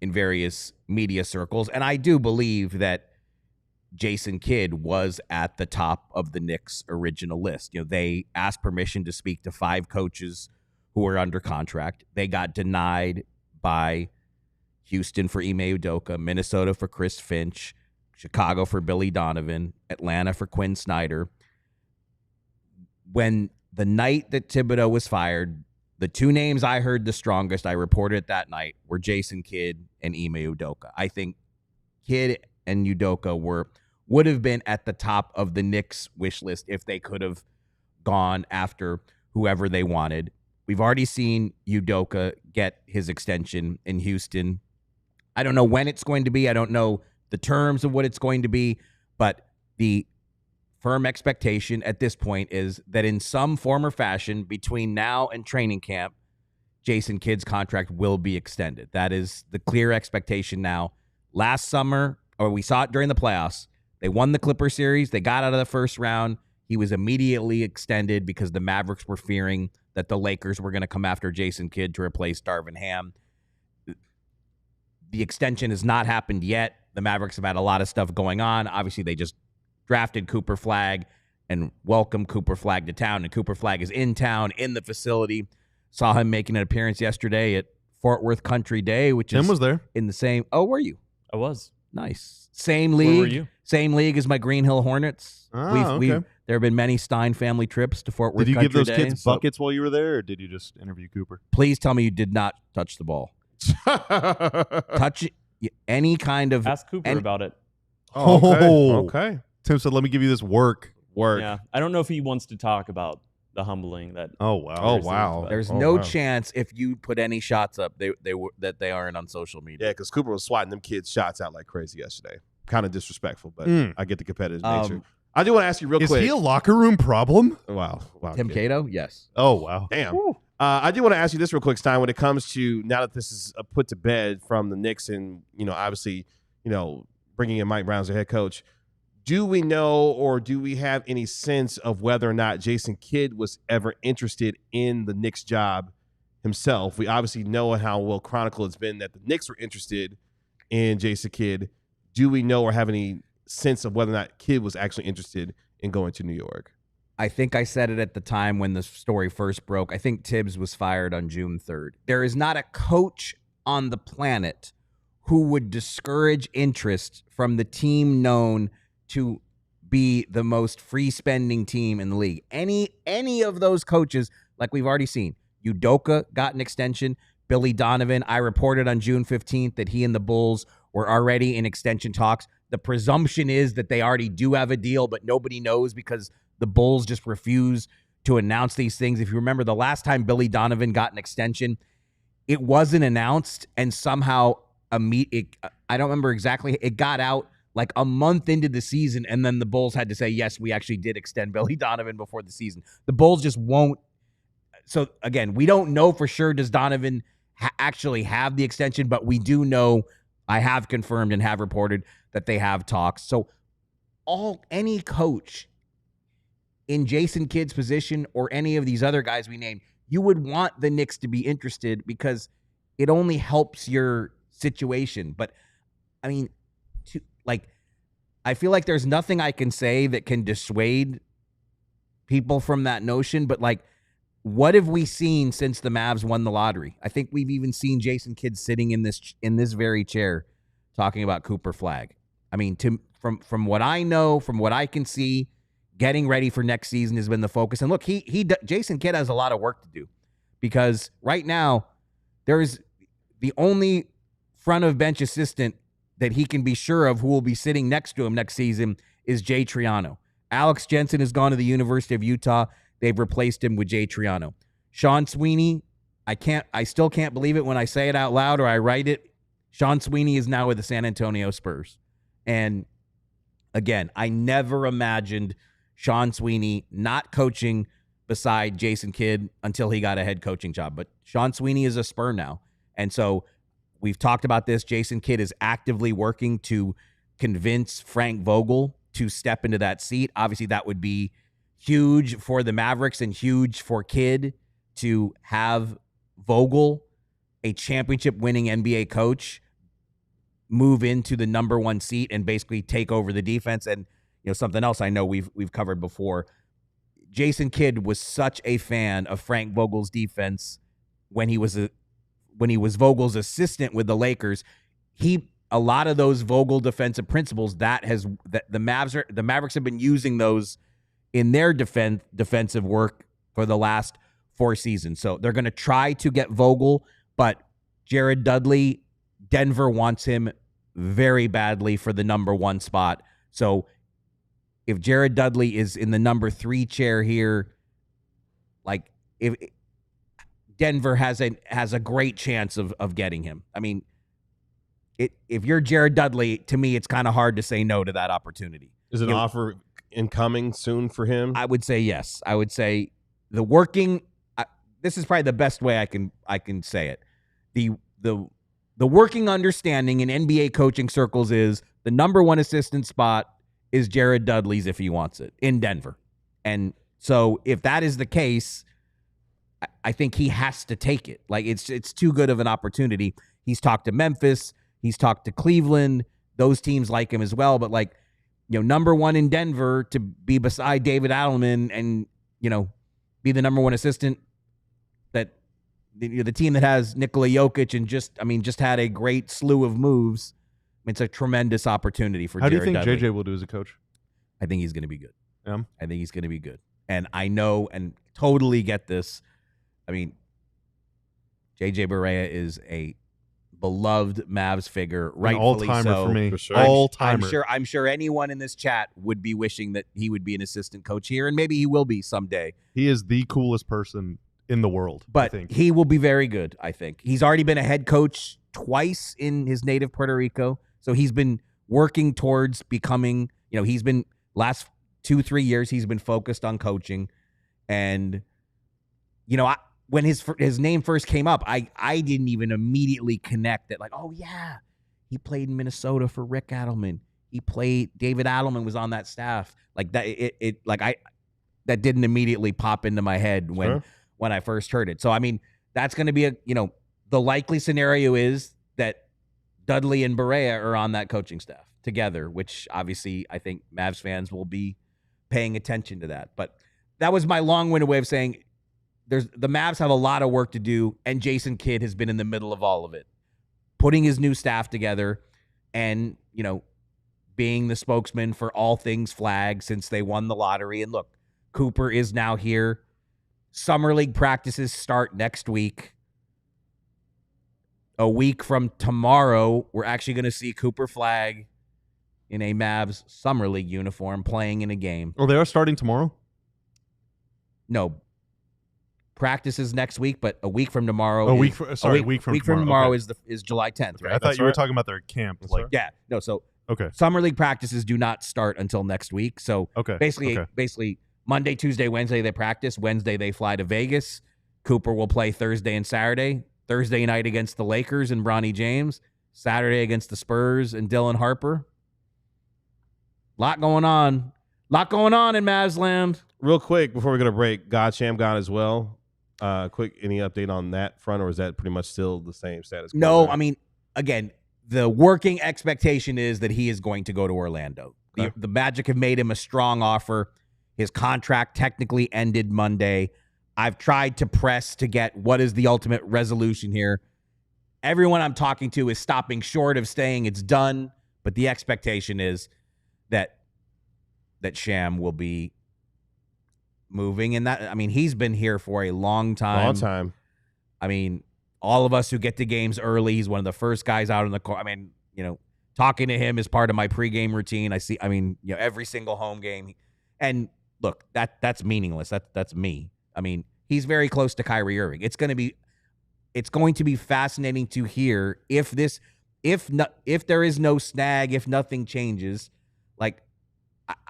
in various media circles. And I do believe that Jason Kidd was at the top of the Knicks' original list. You know, they asked permission to speak to 5 coaches who were under contract. They got denied by Houston for Ime Udoka, Minnesota for Chris Finch, Chicago for Billy Donovan, Atlanta for Quinn Snyder. When the night that Thibodeau was fired, the 2 names I heard the strongest, I reported that night, were Jason Kidd and Ime Udoka. I think Kidd and Udoka would have been at the top of the Knicks wish list if they could have gone after whoever they wanted. We've already seen Udoka get his extension in Houston. I don't know when it's going to be. I don't know the terms of what it's going to be, but the firm expectation at this point is that in some form or fashion between now and training camp, Jason Kidd's contract will be extended. That is the clear expectation now. Last summer, or we saw it during the playoffs, they won the Clipper series. They got out of the first round. He was immediately extended because the Mavericks were fearing that the Lakers were going to come after Jason Kidd to replace Darvin Ham. The extension has not happened yet. The Mavericks have had a lot of stuff going on. Obviously, they just drafted Cooper Flagg and welcomed Cooper Flagg to town. And Cooper Flagg is in town, in the facility. Saw him making an appearance yesterday at Fort Worth Country Day, which Tim is was there. In the same. Oh, were you? I was. Nice. Same league. Where were you? Same league as my Green Hill Hornets. Okay. There have been many Stein family trips to Fort Worth Did you Country give those Day, kids buckets while you were there, or did you just interview Cooper? Please tell me you did not touch the ball. Touch any kind of. Ask Cooper about it. Okay. Tim said, let me give you this work. Yeah, I don't know if he wants to talk about the humbling that. Oh, wow. Oh, wow. There's no chance if you put any shots up that they aren't on social media. Yeah, because Cooper was swatting them kids' shots out like crazy yesterday. Kind of disrespectful, but I get the competitive nature. I do want to ask you real quick. Is he a locker room problem? Wow. Tim Cato? Yes. Oh, wow. Damn. I do want to ask you this real quick, Stein, when it comes to now that this is put to bed from the Knicks and, obviously, bringing in Mike Brown as a head coach, do we know or do we have any sense of whether or not Jason Kidd was ever interested in the Knicks job himself? We obviously know how well chronicled it's been that the Knicks were interested in Jason Kidd. Do we know or have any sense of whether or not Kidd was actually interested in going to New York? I think I said it at the time when the story first broke. I think Tibbs was fired on June 3rd. There is not a coach on the planet who would discourage interest from the team known to be the most free spending team in the league. Any of those coaches, like we've already seen, Udoka got an extension. Billy Donovan, I reported on June 15th that he and the Bulls were already in extension talks. The presumption is that they already do have a deal, but nobody knows because the Bulls just refuse to announce these things. If you remember the last time Billy Donovan got an extension, it wasn't announced, and somehow I don't remember exactly. It got out like a month into the season, and then the Bulls had to say, yes, we actually did extend Billy Donovan before the season. The Bulls just won't. So, again, we don't know for sure does Donovan actually have the extension, but we do know, I have confirmed and have reported that they have talks. So any coach in Jason Kidd's position or any of these other guys we named, you would want the Knicks to be interested because it only helps your situation. But I mean, I feel like there's nothing I can say that can dissuade people from that notion. But like, what have we seen since the Mavs won the lottery? I think we've even seen Jason Kidd sitting in this very chair talking about Cooper Flagg. I mean, from what I know, from what I can see, getting ready for next season has been the focus. And look, Jason Kidd has a lot of work to do because right now there is the only front of bench assistant that he can be sure of who will be sitting next to him next season is Jay Triano. Alex Jensen has gone to the University of Utah. They've replaced him with Jay Triano. Sean Sweeney, I still can't believe it when I say it out loud or I write it. Sean Sweeney is now with the San Antonio Spurs. And again, I never imagined Sean Sweeney not coaching beside Jason Kidd until he got a head coaching job. But Sean Sweeney is a Spur now. And so we've talked about this. Jason Kidd is actively working to convince Frank Vogel to step into that seat. Obviously, that would be huge for the Mavericks and huge for Kidd to have Vogel, a championship-winning NBA coach, move into the number one seat and basically take over the defense. And something else I know we've covered before. Jason Kidd was such a fan of Frank Vogel's defense when he was Vogel's assistant with the Lakers. A lot of those Vogel defensive principles that the Mavericks have been using those in their defensive work for the last 4 seasons. So they're going to try to get Vogel, but Jared Dudley, Denver wants him very badly for the number 1 spot. So if Jared Dudley is in the number 3 chair here, like if Denver has a great chance of getting him. I mean, if you're Jared Dudley, to me, it's kind of hard to say no to that opportunity. Is an offer incoming soon for him? I would say yes. I would say this is probably the best way I can say it. The working understanding in NBA coaching circles is the number 1 assistant spot is Jared Dudley's if he wants it in Denver. And so if that is the case, I think he has to take it. Like it's too good of an opportunity. He's talked to Memphis. He's talked to Cleveland. Those teams like him as well. But number 1 in Denver to be beside David Adelman and, be the number 1 assistant that the team that has Nikola Jokic and just had a great slew of moves. It's a tremendous opportunity for Jared Dudley. How do you think JJ will do as a coach? I think he's going to be good. Yeah. I think he's going to be good. And I know and totally get this. I mean, JJ Barea is a beloved Mavs figure, rightfully all-timer so. for me. For sure. All-timer. I'm sure anyone in this chat would be wishing that he would be an assistant coach here, and maybe he will be someday. He is the coolest person in the world, But I think. he will be very good, I think. He's already been a head coach twice in his native Puerto Rico, so he's been working towards becoming, he's been last 2-3 years, he's been focused on coaching. And, when his name first came up, I didn't even immediately connect that, like, oh yeah, he played in Minnesota for Rick Adelman. David Adelman was on that staff. Like that, that didn't immediately pop into my head when I first heard it. So I mean, that's going to be the likely scenario is that Dudley and Barea are on that coaching staff together, which obviously I think Mavs fans will be paying attention to that. But that was my long-winded way of saying the Mavs have a lot of work to do, and Jason Kidd has been in the middle of all of it, putting his new staff together and, being the spokesman for all things Flagg since they won the lottery. And look, Cooper is now here. Summer League practices start next week. A week from tomorrow, we're actually going to see Cooper Flagg in a Mavs Summer League uniform playing in a game. Oh, they are starting tomorrow? No. Practices next week, but a week from tomorrow. A week from tomorrow okay. is July 10th, right? I thought you were talking about their camp. Yeah. No, so okay. Summer League practices do not start until next week. So basically Monday, Tuesday, Wednesday they practice. Wednesday they fly to Vegas. Cooper will play Thursday and Saturday. Thursday night against the Lakers and Bronny James. Saturday against the Spurs and Dylan Harper. Lot going on. Lot going on in Mavs land. Real quick before we go to break, God Sham gone as well. Quick, any update on that front, or is that pretty much still the same status quo? No, there? I mean, again, the working expectation is that he is going to go to Orlando. Okay. The Magic have made him a strong offer. His contract technically ended Monday. I've tried to press to get what is the ultimate resolution here. Everyone I'm talking to is stopping short of saying it's done, but the expectation is that Sham will be moving. And that, I mean, he's been here for a long time. Long time. I mean, all of us who get to games early, he's one of the first guys out on the court. I mean, talking to him is part of my pregame routine. Every single home game. And look, that's meaningless. That's me. I mean, he's very close to Kyrie Irving. It's going to be fascinating to hear if there is no snag, if nothing changes. Like,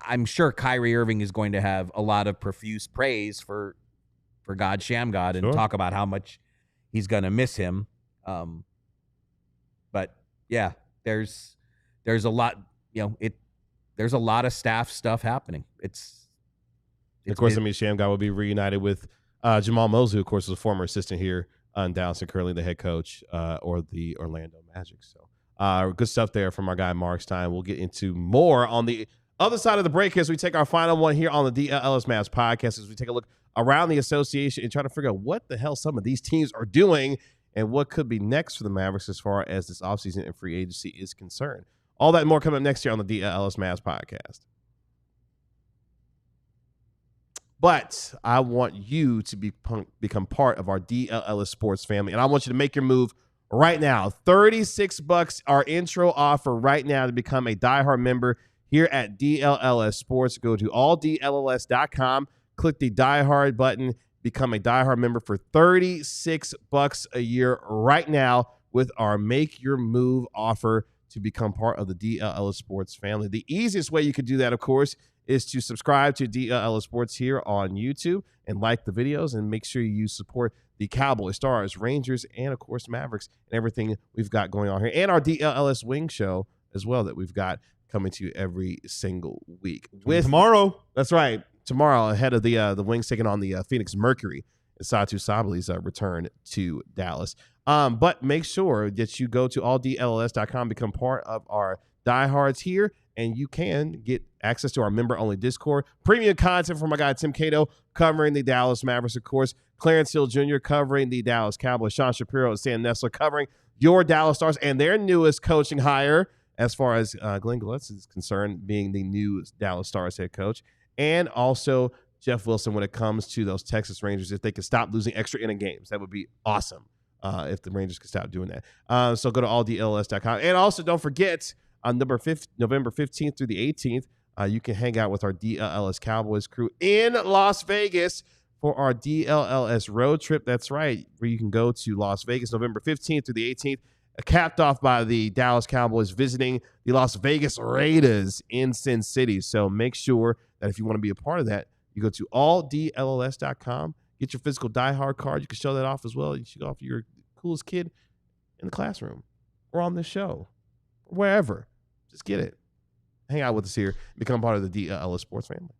I'm sure Kyrie Irving is going to have a lot of profuse praise for God Shamgod and talk about how much he's going to miss him. But yeah, there's a lot, there's a lot of staff stuff happening. Of course, Shamgod will be reunited with Jamal Mosley, of course, was a former assistant here in Dallas and currently the head coach or the Orlando Magic. So good stuff there from our guy Mark Stein. We'll get into more on the other side of the break as we take our final one here on the DLLS Mavs podcast as we take a look around the association and try to figure out what the hell some of these teams are doing and what could be next for the Mavericks as far as this offseason and free agency is concerned. All that and more coming up next year on the DLLS Mavs podcast. But I want you to become part of our DLLS Sports family, and I want you to make your move right now. $36, our intro offer right now to become a diehard member here at DLLS Sports. Go to alldlls.com, click the diehard button, become a diehard member for $36 a year right now with our Make Your Move offer to become part of the DLLS Sports family. The easiest way you could do that, of course, is to subscribe to DLLS Sports here on YouTube and like the videos and make sure you support the Cowboys, Stars, Rangers, and, of course, Mavericks and everything we've got going on here. And our DLLS Wing Show as well that we've got coming to you every single week. With Tomorrow. That's right. Tomorrow, ahead of the Wings taking on the Phoenix Mercury and Satu Sabally's return to Dallas. But make sure that you go to alldlls.com, become part of our diehards here, and you can get access to our member-only Discord, premium content from my guy Tim Cato covering the Dallas Mavericks, of course, Clarence Hill Jr. covering the Dallas Cowboys, Sean Shapiro and Sam Nessler covering your Dallas Stars and their newest coaching hire, as far as Glenn Gillespie is concerned, being the new Dallas Stars head coach, and also Jeff Wilson when it comes to those Texas Rangers. If they could stop losing extra inning games, that would be awesome if the Rangers could stop doing that. So go to alldlls.com. And also don't forget, on November 15th through the 18th, you can hang out with our DLLS Cowboys crew in Las Vegas for our DLLS road trip. That's right, where you can go to Las Vegas November 15th through the 18th, capped off by the Dallas Cowboys visiting the Las Vegas Raiders in Sin City. So make sure that if you want to be a part of that, you go to alldlls.com, get your physical diehard card. You can show that off as well. You should go off your coolest kid in the classroom or on this show or wherever. Just get it. Hang out with us here. Become part of the DLLS Sports family.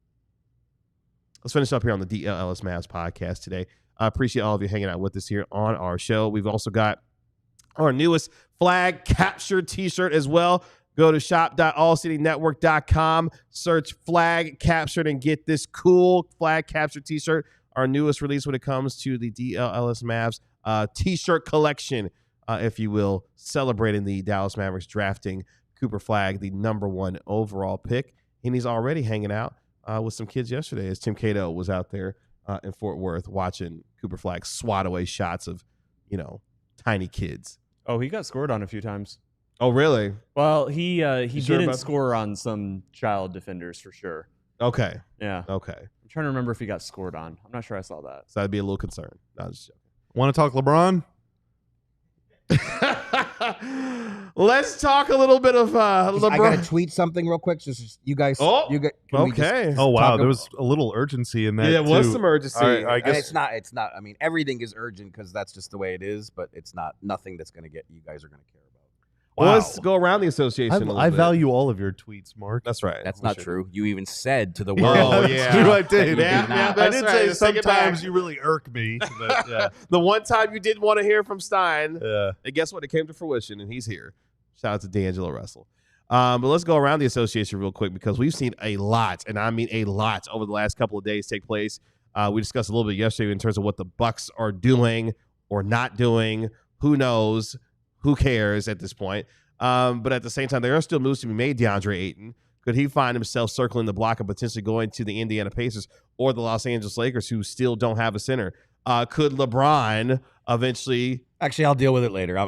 Let's finish up here on the DLLS Mavs podcast today. I appreciate all of you hanging out with us here on our show. We've also got our newest flag capture t-shirt as well. Go to shop.allcitynetwork.com, search flag captured, and get this cool flag capture t-shirt, our newest release when it comes to the DLLS Mavs t-shirt collection, if you will, celebrating the Dallas Mavericks drafting Cooper Flagg, the #1 overall pick. And he's already hanging out with some kids yesterday as Tim Cato was out there in Fort Worth watching Cooper Flagg swat away shots of, tiny kids. Oh, he got scored on a few times. Oh, really? Well, he sure didn't about- score on some child defenders for sure. Okay. Yeah. Okay. I'm trying to remember if he got scored on. I'm not sure I saw that. So I'd be a little concerned. No, I'm just joking. Want to talk LeBron? Let's talk a little bit of LeBron. I gotta tweet something real quick. Just you guys. Oh, can we just okay. Oh wow, talk there was a little urgency in that. Yeah, it was too. some urgency. I And guess it's not. I mean, everything is urgent because that's just the way it is. But it's not nothing that's gonna get you guys are gonna care about. Well, let's go around the association a little I bit. value all of your tweets, Mark. That's right. That's We not should. true. You even said to the Oh, world. yeah. That's true, I did. Yeah, I that's did right. say Let's take it back. sometimes you really irk me. But yeah. The one time you didn't want to hear from Stein, Yeah. and guess what? It came to fruition, and he's here. Shout out to D'Angelo Russell. But let's go around the association real quick because we've seen a lot, and I mean a lot, over the last couple of days take place. We discussed a little bit yesterday in terms of what the Bucks are doing or not doing. Who knows? Who cares at this point? But at the same time, there are still moves to be made. DeAndre Ayton, could he find himself circling the block and potentially going to the Indiana Pacers or the Los Angeles Lakers, who still don't have a center? Could LeBron eventually? Actually, I'll deal with it later.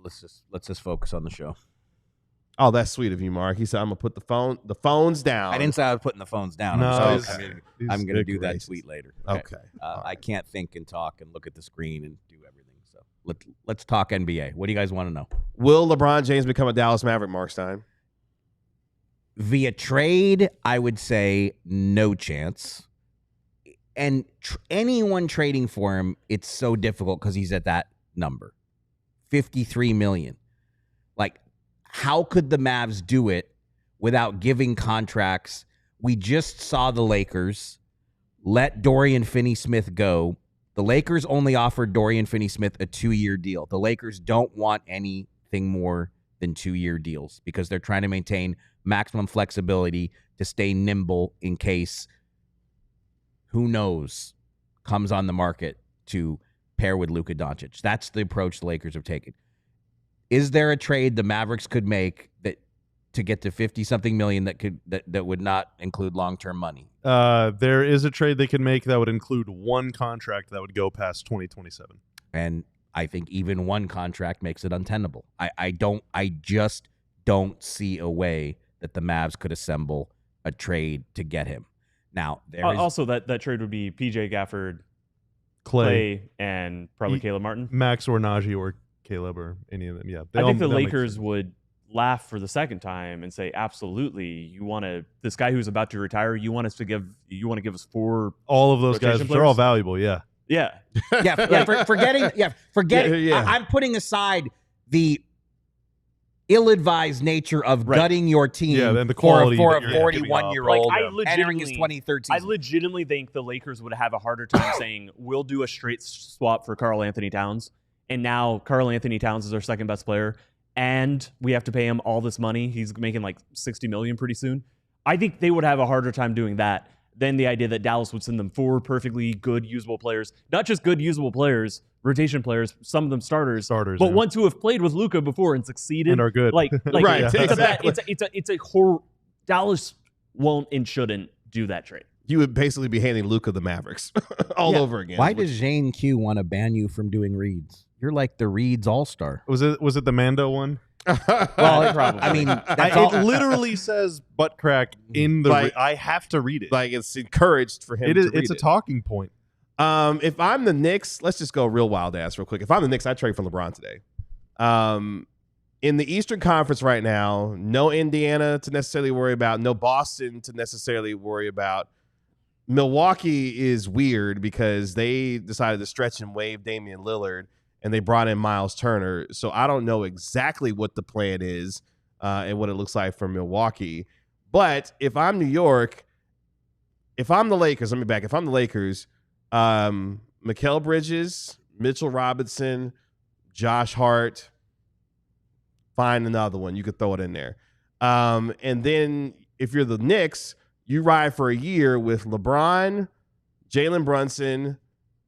Let's just focus on the show. Oh, that's sweet of you, Mark. He said, "I'm gonna put the phones down." I didn't say I was putting the phones down. No, I'm going to do that racist. tweet later. Okay. I can't think and talk and look at the screen and do everything. So let's talk NBA. What do you guys want to know? Will LeBron James become a Dallas Maverick, Mark Stein? Via trade, I would say no chance. And anyone trading for him, it's so difficult because he's at that number, $53 million. Like, how could the Mavs do it without giving contracts? We just saw the Lakers let Dorian Finney-Smith go. The Lakers only offered Dorian Finney-Smith a 2-year deal. The Lakers don't want anything more than 2-year deals because they're trying to maintain maximum flexibility to stay nimble in case, who knows, comes on the market to pair with Luka Doncic. That's the approach the Lakers have taken. Is there a trade the Mavericks could make that to get to 50-something million that would not include long-term money? There is a trade they can make that would include one contract that would go past 2027. And I think even one contract makes it untenable. I just don't see a way that the Mavs could assemble a trade to get him. Now, there is also that trade would be PJ Gafford, Clay, Clay, and probably Caleb Martin. Max or Najee or Caleb or any of them. Yeah, I think the Lakers would laugh for the second time and say, absolutely, you want to, this guy who's about to retire, you want to give us 4 all of those guys. rotation They're all players? valuable. Yeah. forgetting. I'm putting aside the ill-advised nature of gutting your team and the quality for a that you're giving up. 41-year-old Like, entering his 23rd I season. legitimately think the Lakers would have a harder time saying, we'll do a straight swap for Karl Anthony Towns. And now Karl Anthony Towns is our second best player. And we have to pay him all this money. He's making like $60 million pretty soon. I think they would have a harder time doing that than the idea that Dallas would send them 4 perfectly good, usable players. Not just good, usable players, rotation players, some of them starters, but yeah. ones who have played with Luka before and succeeded. And are good. Like Right, exactly. It's a horror. Dallas won't and shouldn't do that trade. You would basically be handing Luka the Mavericks all over again. Why does Zane Q want to ban you from doing reads? You're like the Reeds all-star. Was it the Mando one? Well, Probably. I mean, that's all. It literally says butt crack in the. Like- I have to read it. like it's encouraged for him It to is. read It's a it. talking point. If I'm the Knicks, let's just go real wild ass real quick. If I'm the Knicks, I trade for LeBron today. In the Eastern Conference right now, no Indiana to necessarily worry about, no Boston to necessarily worry about. Milwaukee is weird because they decided to stretch and waive Damian Lillard, and they brought in Miles Turner. So I don't know exactly what the plan is and what it looks like for Milwaukee. But if I'm New York, if I'm the Lakers, if I'm the Lakers, Mikal Bridges, Mitchell Robinson, Josh Hart, find another one. You could throw it in there. And then if you're the Knicks, you ride for a year with LeBron, Jalen Brunson,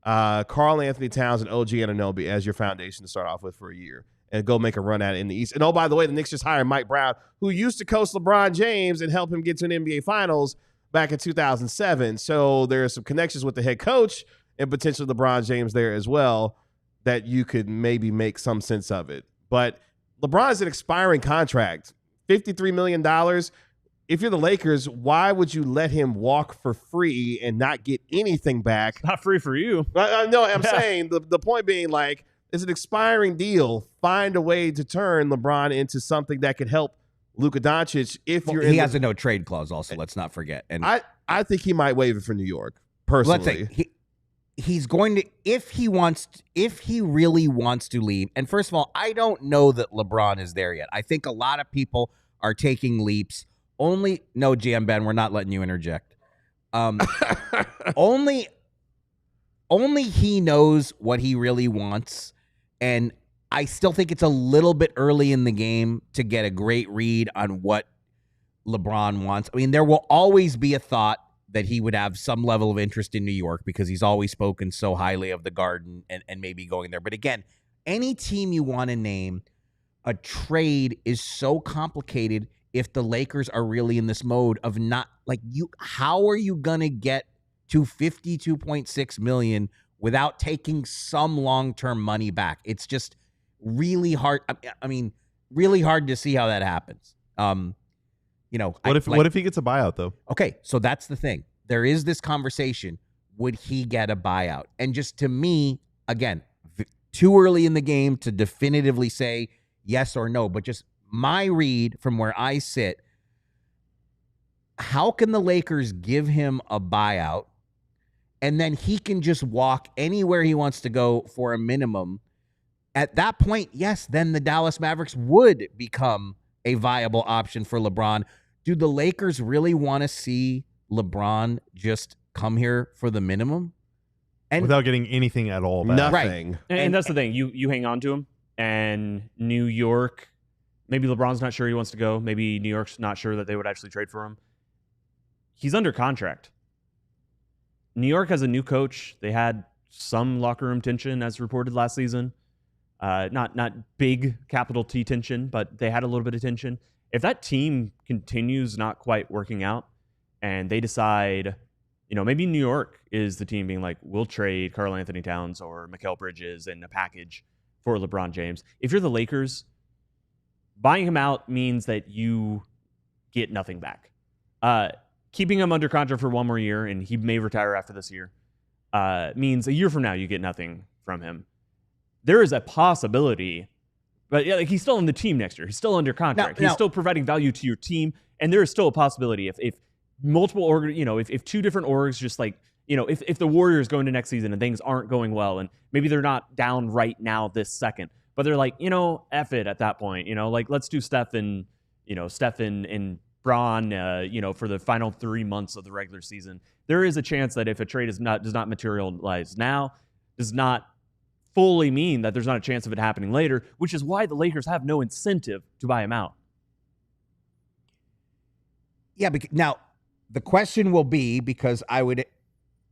Karl Anthony Towns, and OG Anunoby as your foundation to start off with for a year and go make a run at it in the East. And oh, by the way, the Knicks just hired Mike Brown, who used to coach LeBron James and help him get to an NBA Finals back in 2007. So there are some connections with the head coach and potentially LeBron James there as well that you could maybe make some sense of it. But LeBron's an expiring contract, $53 million. If you're the Lakers, why would you let him walk for free and not get anything back? Not free for you. I know. I'm saying the point being, like, it's an expiring deal. Find a way to turn LeBron into something that could help Luka Doncic. If you're He has a no trade clause. Also, let's not forget. And I think he might waive it for New York personally. let's say he's going to, if he really wants to leave. And first of all, I don't know that LeBron is there yet. I think a lot of people are taking leaps. No, GM Ben, we're not letting you interject. Only he knows what he really wants. And I still think it's a little bit early in the game to get a great read on what LeBron wants. I mean, there will always be a thought that he would have some level of interest in New York because he's always spoken so highly of the Garden and maybe going there. But again, any team you want to name, a trade is so complicated if the Lakers are really in this mode of not like you. How are you going to get to $52.6 million without taking some long-term money back? It's just really hard. I mean, really hard to see how that happens. What if he gets a buyout though? Okay, so that's the thing. There is this conversation. Would he get a buyout? And just to me, again, too early in the game to definitively say yes or no, but just my read from where I sit, how can the Lakers give him a buyout and then he can just walk anywhere he wants to go for a minimum? At that point, yes, then the Dallas Mavericks would become a viable option for LeBron. Do the Lakers really want to see LeBron just come here for the minimum? And without getting anything at all back. Nothing. Right. And that's the thing. You hang on to him, and New York, maybe LeBron's not sure he wants to go. Maybe New York's not sure that they would actually trade for him. He's under contract. New York has a new coach. They had some locker room tension, as reported last season. Not big capital T tension, but they had a little bit of tension. If that team continues not quite working out and they decide, maybe New York is the team being like, we'll trade Karl Anthony Towns or Mikal Bridges in a package for LeBron James. If you're the Lakers, buying him out means that you get nothing back. Keeping him under contract for one more year, and he may retire after this year, means a year from now you get nothing from him. There is a possibility, but he's still on the team next year. He's still under contract. He's still providing value to your team, and there is still a possibility if multiple if two different orgs just if the Warriors go into next season and things aren't going well, and maybe they're not down right now this second, but they're like, F it at that point, let's do Steph and Bron, for the final 3 months of the regular season. There is a chance that if a trade does not materialize now, does not fully mean that there's not a chance of it happening later, which is why the Lakers have no incentive to buy him out. Yeah, now the question will be, because I would,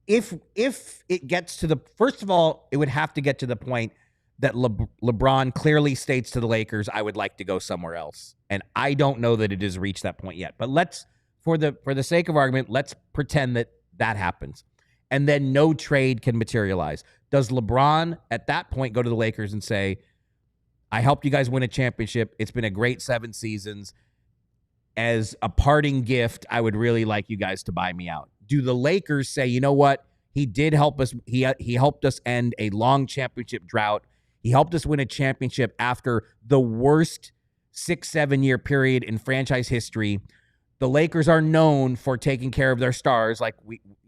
if it gets to the, first of all, it would have to get to the point that LeBron clearly states to the Lakers, I would like to go somewhere else. And I don't know that it has reached that point yet. But let's, for the sake of argument, let's pretend that happens. And then no trade can materialize. Does LeBron at that point go to the Lakers and say, I helped you guys win a championship. It's been a great 7 seasons. As a parting gift, I would really like you guys to buy me out. Do the Lakers say, you know what? He did help us. He helped us end a long championship drought. He helped us win a championship after the worst 6-7 year period in franchise history. The Lakers are known for taking care of their stars. Like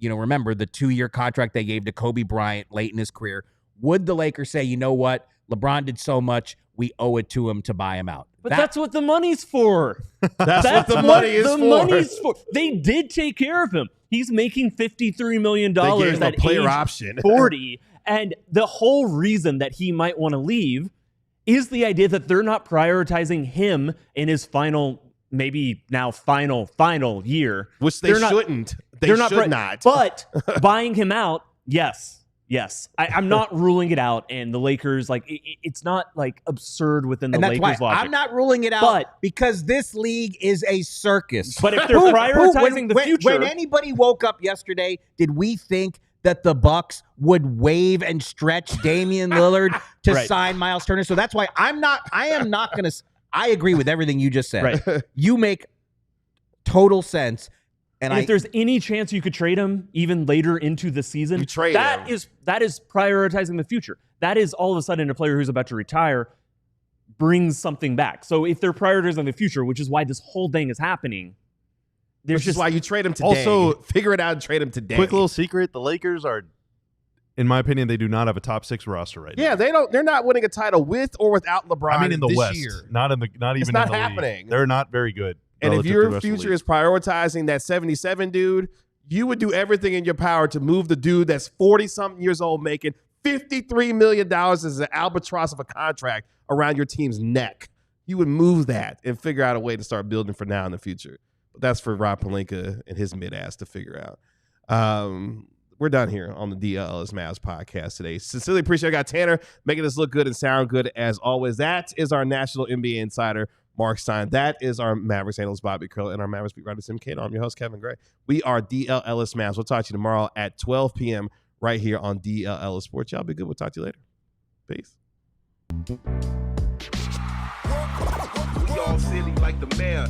remember the 2-year contract they gave to Kobe Bryant late in his career. Would the Lakers say, you know what? LeBron did so much, we owe it to him to buy him out. But that's what the money's for. That's what the money is for. They did take care of him. He's making $53 million They gave him a at player age option. 40. And the whole reason that he might want to leave is the idea that they're not prioritizing him in his final, maybe now final year. Which they shouldn't. They should not. But buying him out, yes. I'm not ruling it out. And the Lakers, it's not absurd within the Lakers logic. I'm not ruling it out because this league is a circus. But if they're prioritizing the future. When anybody woke up yesterday, did we think that the Bucks would waive and stretch Damian Lillard to sign Miles Turner? So that's why I am not going to. I agree with everything you just said. Right. You make total sense. And if there's any chance you could trade him even later into the season, you trade that him. That is prioritizing the future. That is all of a sudden a player who's about to retire brings something back. So if they're prioritizing the future, which is why this whole thing is happening, which is why you trade him today. Also, figure it out and trade him today. Quick little secret: the Lakers are in my opinion, they do not have a top 6 roster right now. Yeah, they're not winning a title with or without LeBron. I mean, in the this West, year. not even It's in not the league. happening. They're not very good. And if relative to your the rest of the future league. is prioritizing that 77 dude, you would do everything in your power to move the dude that's 40-something years old making $53 million as an albatross of a contract around your team's neck. You would move that and figure out a way to start building for now in the future. But that's for Rob Pelinka and his mid-ass to figure out. We're done here on the DLLS Mavs podcast today. Sincerely appreciate I got Tanner making us look good and sound good as always. That is our national NBA insider, Mark Stein. That is our Mavericks analyst, Bobby Curl, and our Mavericks beat writer, Tim Cato. I'm your host, Kevin Gray. We are DLLS Mavs. We'll talk to you tomorrow at 12 p.m. right here on DLLS Sports. Y'all be good. We'll talk to you later. Peace. We all silly like the mayor.